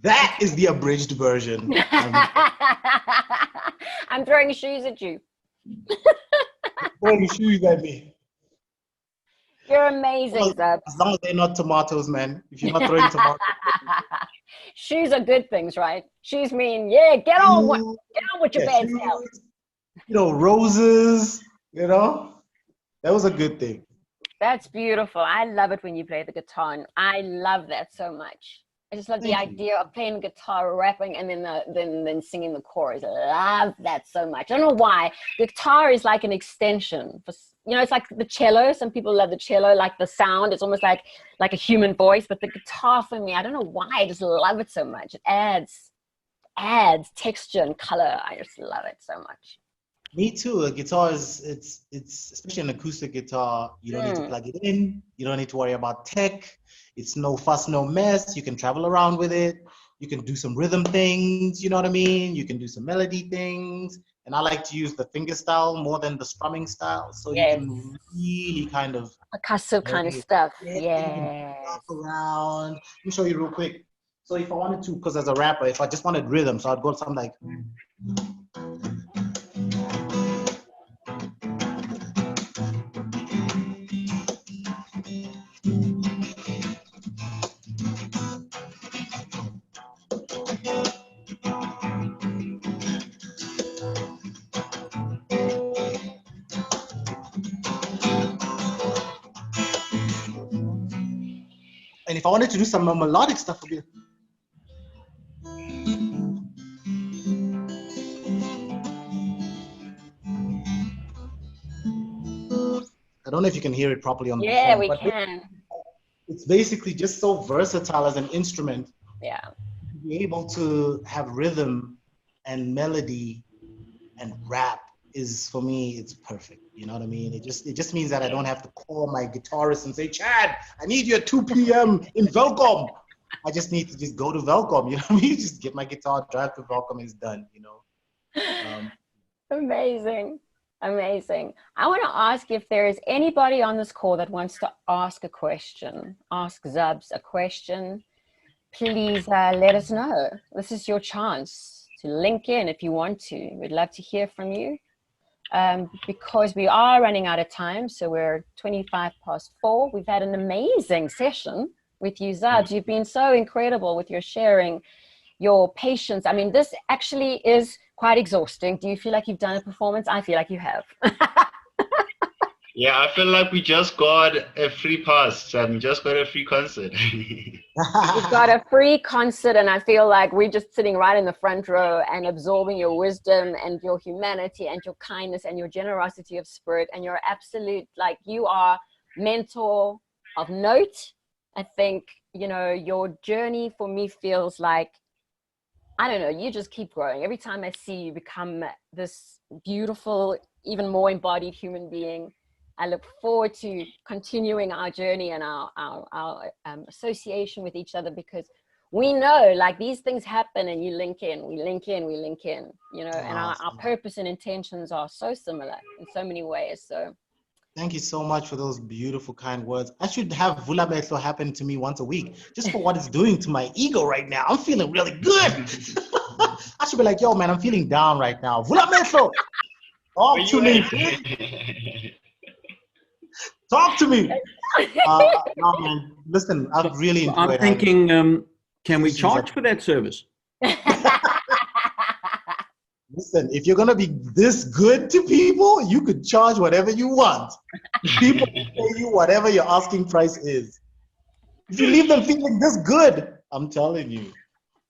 That is the abridged version. I'm throwing shoes at you. Throwing shoes at me. You're amazing, Zubz. As long as they're not tomatoes, man. If you're not throwing tomatoes. Shoes are good things, right? Shoes mean, yeah, get on with your bad self. You know, roses, you know. That was a good thing. That's beautiful. I love it when you play the guitar. And I love that so much. I just love the idea of playing guitar, rapping, and then singing the chorus. I love that so much. I don't know why. The guitar is like an extension. For, you know, it's like the cello. Some people love the cello, like the sound. It's almost like a human voice. But the guitar for me, I don't know why. I just love it so much. It adds texture and color. I just love it so much. Me too. A guitar it's especially an acoustic guitar. You don't need to plug it in. You don't need to worry about tech. It's no fuss, no mess. You can travel around with it. You can do some rhythm things, you know what I mean? You can do some melody things. And I like to use the finger style more than the strumming style. So you can really kind of... percussive kind of stuff. Yeah. Walk around. Let me show you real quick. So if I wanted to, because as a rapper, if I just wanted rhythm, so I'd go something like... And if I wanted to do some more melodic stuff, it would be... I don't know if you can hear it properly on the phone, we can. It's basically just so versatile as an instrument. Yeah. To be able to have rhythm and melody and rap is, for me, it's perfect. You know what I mean? It just means that I don't have to call my guitarist and say, Chad, I need you at 2 p.m. in Velkom. I just need to just go to Velkom. You know what I mean? Just get my guitar, drive to Velkom, it's done, you know? Amazing. Amazing. I want to ask if there is anybody on this call that wants to ask a question, ask Zubz a question, please let us know. This is your chance to link in if you want to. We'd love to hear from you. Because we are running out of time, so we're 4:25. We've had an amazing session with you, Zubz. You've been so incredible with your sharing, your patience. I mean, this actually is quite exhausting. Do you feel like you've done a performance? I feel like you have. Yeah, I feel like we just got a free pass. We just got a free concert. We've got a free concert, and I feel like we're just sitting right in the front row and absorbing your wisdom and your humanity and your kindness and your generosity of spirit and your absolute, like, you are mentor of note. I think, you know, your journey for me feels like, I don't know, you just keep growing. Every time I see you become this beautiful, even more embodied human being. I look forward to continuing our journey and our association with each other, because we know, like, these things happen and you link in, we link in, you know, and our purpose and intentions are so similar in so many ways. So thank you so much for those beautiful, kind words. I should have Vula Mehlo happen to me once a week, just for what it's doing to my ego right now. I'm feeling really good. I should be like, yo, man, I'm feeling down right now. Vula Mehlo, talk to me. Talk to me. No, man, listen, I've really enjoyed I'm thinking, can we charge for that service? Listen, if you're going to be this good to people, you could charge whatever you want. People will pay you whatever your asking price is. If you leave them feeling this good, I'm telling you,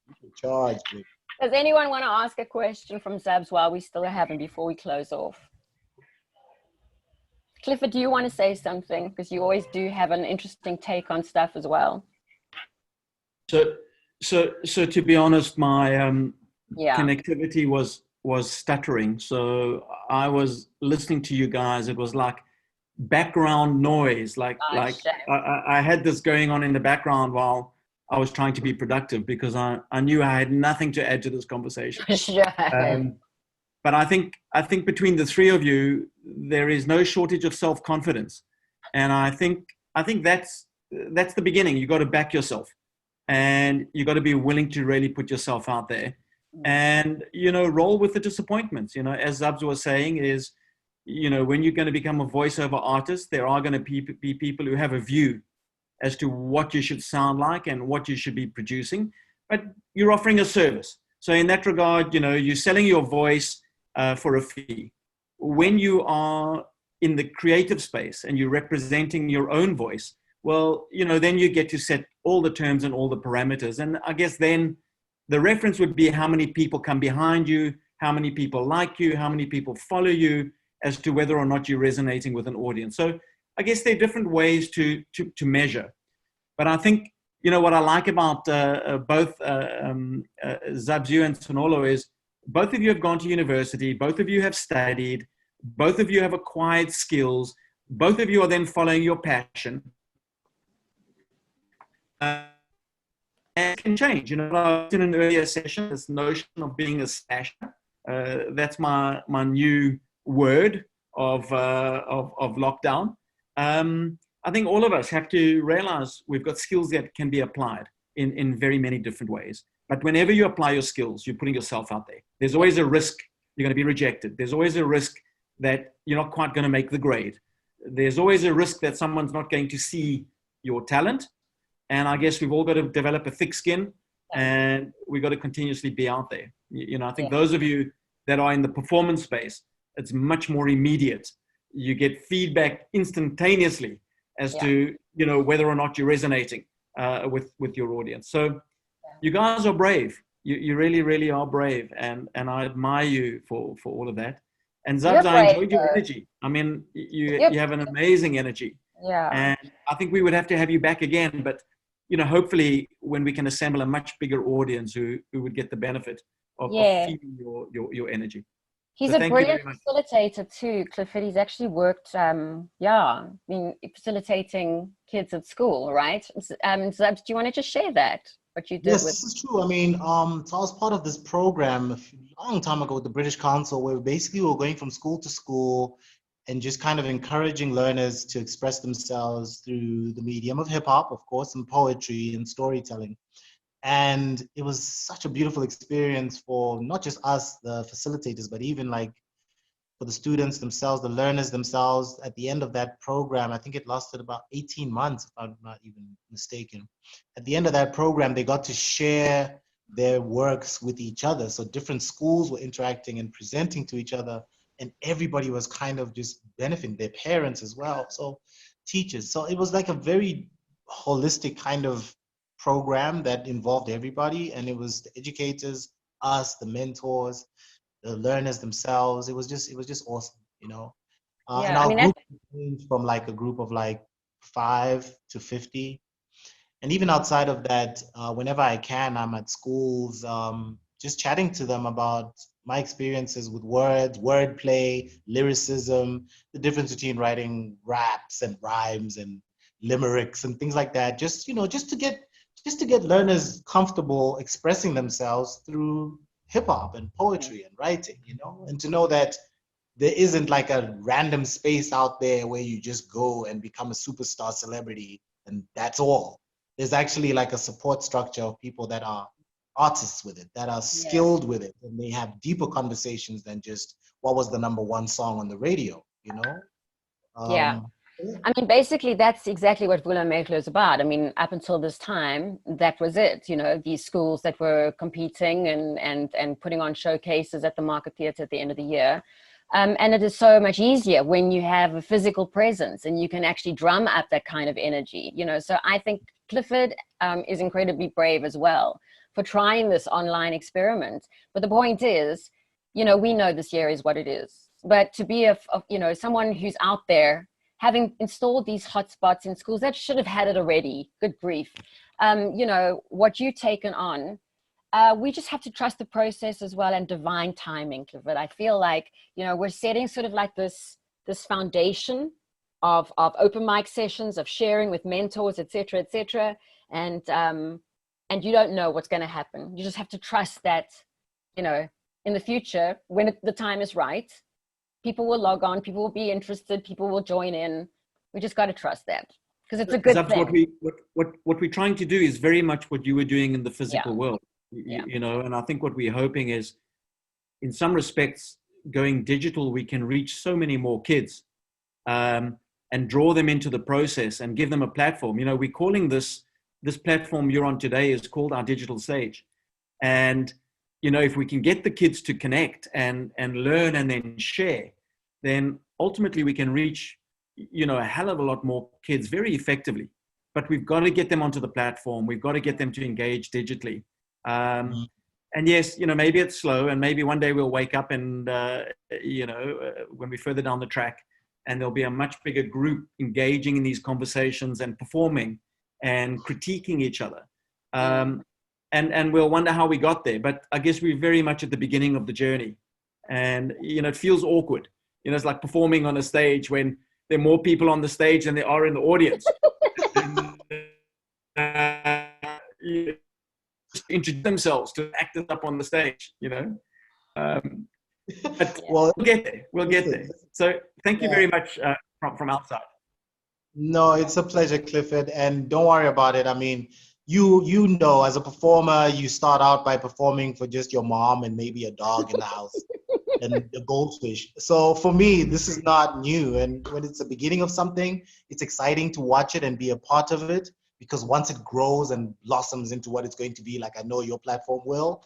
you can charge. Dude. Does anyone want to ask a question from Zubz while we still have him before we close off? Clifford, do you want to say something? Because you always do have an interesting take on stuff as well. So to be honest, my connectivity was stuttering. So I was listening to you guys. It was like background noise. Like I had this going on in the background while I was trying to be productive because I knew I had nothing to add to this conversation. But I think between the three of you, there is no shortage of self-confidence, and I think that's the beginning. You got to back yourself, and you got to be willing to really put yourself out there, and roll with the disappointments. As Zubz was saying, is when you're going to become a voiceover artist, there are going to be people who have a view as to what you should sound like and what you should be producing, but you're offering a service. So in that regard, you're selling your voice for a fee. When you are in the creative space and you're representing your own voice, well, then you get to set all the terms and all the parameters. And I guess then the reference would be how many people come behind you, how many people like you, how many people follow you, as to whether or not you're resonating with an audience. So I guess there are different ways to measure. But I think, what I like about both Zubz, you and Sonolo is both of you have gone to university, both of you have studied, both of you have acquired skills, both of you are then following your passion. And it can change. In an earlier session, this notion of being a slasher, that's my new word of lockdown. I think all of us have to realize we've got skills that can be applied in very many different ways. But whenever you apply your skills, you're putting yourself out there. There's always a risk you're going to be rejected. There's always a risk that you're not quite going to make the grade. There's always a risk that someone's not going to see your talent. And I guess we've all got to develop a thick skin, and we've got to continuously be out there. I think those of you that are in the performance space, it's much more immediate. You get feedback instantaneously as to whether or not you're resonating with your audience. So you guys are brave. You really, really are brave, and I admire you for all of that. And Zubz, I enjoyed your energy. I mean, you have an amazing energy. Yeah. And I think we would have to have you back again, but hopefully when we can assemble a much bigger audience who would get the benefit of feeding your energy. He's a brilliant facilitator too, Clifford. He's actually worked, facilitating kids at school, right? Zubz, do you want to just share that? What you did? Yes, this is true. I mean, so I was part of this program a long time ago with the British Council, where basically we were going from school to school and just kind of encouraging learners to express themselves through the medium of hip hop, of course, and poetry and storytelling. And it was such a beautiful experience for not just us, the facilitators, but even like for the students themselves, the learners themselves. At the end of that program, I think it lasted about 18 months, if I'm not even mistaken. At the end of that program, they got to share their works with each other. So different schools were interacting and presenting to each other, and everybody was kind of just benefiting, their parents as well, so teachers. So it was like a very holistic kind of program that involved everybody, and it was the educators, us, the mentors, the learners themselves. It was just awesome, And our group changed from like a group of like 5 to 50, and even outside of that, whenever I can, I'm at schools, just chatting to them about my experiences with words, wordplay, lyricism, the difference between writing raps and rhymes and limericks and things like that. Just to get learners comfortable expressing themselves through hip hop and poetry and writing, and to know that there isn't like a random space out there where you just go and become a superstar celebrity and that's all. There's actually like a support structure of people that are artists with it, that are skilled with it, and they have deeper conversations than just what was the #1 song on the radio, I mean, basically, that's exactly what Vula Meklo is about. I mean, up until this time, that was it. You know, these schools that were competing and putting on showcases at the Market Theatre at the end of the year. And it is so much easier when you have a physical presence and you can actually drum up that kind of energy. You know, so I think Clifford is incredibly brave as well for trying this online experiment. But the point is, you know, we know this year is what it is. But to be you know, someone who's out there, having installed these hotspots in schools that should have had it already, good grief. You know, what you've taken on, we just have to trust the process as well and divine timing, Clifford. I feel like, you know, we're setting sort of like this foundation of open mic sessions, of sharing with mentors, et cetera, and you don't know what's going to happen. You just have to trust that, you know, in the future, when the time is right, people will log on, people will be interested, people will join in. We just got to trust that because it's a good thing. What we're trying to do is very much what you were doing in the physical world, you know, and I think what we're hoping is, in some respects, going digital, we can reach so many more kids and draw them into the process and give them a platform. You know, we're calling this platform you're on today is called our digital stage. And you know, if we can get the kids to connect and learn and then share, then ultimately we can reach, you know, a hell of a lot more kids very effectively. But we've got to get them onto the platform. We've got to get them to engage digitally. And yes, you know, maybe it's slow, and maybe one day we'll wake up and, you know, when we're further down the track, and there'll be a much bigger group engaging in these conversations and performing and critiquing each other. And we'll wonder how we got there. But I guess we're very much at the beginning of the journey. And, you know, it feels awkward. You know, it's like performing on a stage when there are more people on the stage than there are in the audience. Introduce themselves to actors up on the stage, you know. But well, we'll get there. We'll get there. So thank you very much from outside. No, it's a pleasure, Clifford. And don't worry about it. I mean, you know, as a performer, you start out by performing for just your mom and maybe a dog in the house and a goldfish. So for me, this is not new. And when it's the beginning of something, it's exciting to watch it and be a part of it, because once it grows and blossoms into what it's going to be, like I know your platform will,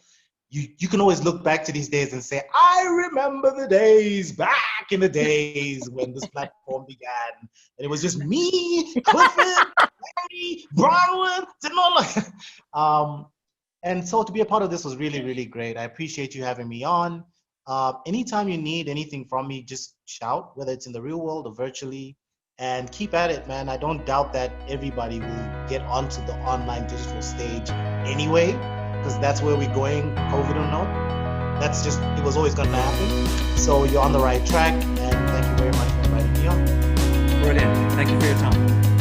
you can always look back to these days and say, I remember the days back in the days when this platform began. And it was just me, Clifford, Larry, Bronwyn, and so to be a part of this was really, really great. I appreciate you having me on. Anytime you need anything from me, just shout, whether it's in the real world or virtually, and keep at it, man. I don't doubt that everybody will get onto the online digital stage anyway, because that's where we're going, COVID or not. That's just, it was always going to happen. So you're on the right track, and thank you very much for inviting me on. Brilliant. Thank you for your time.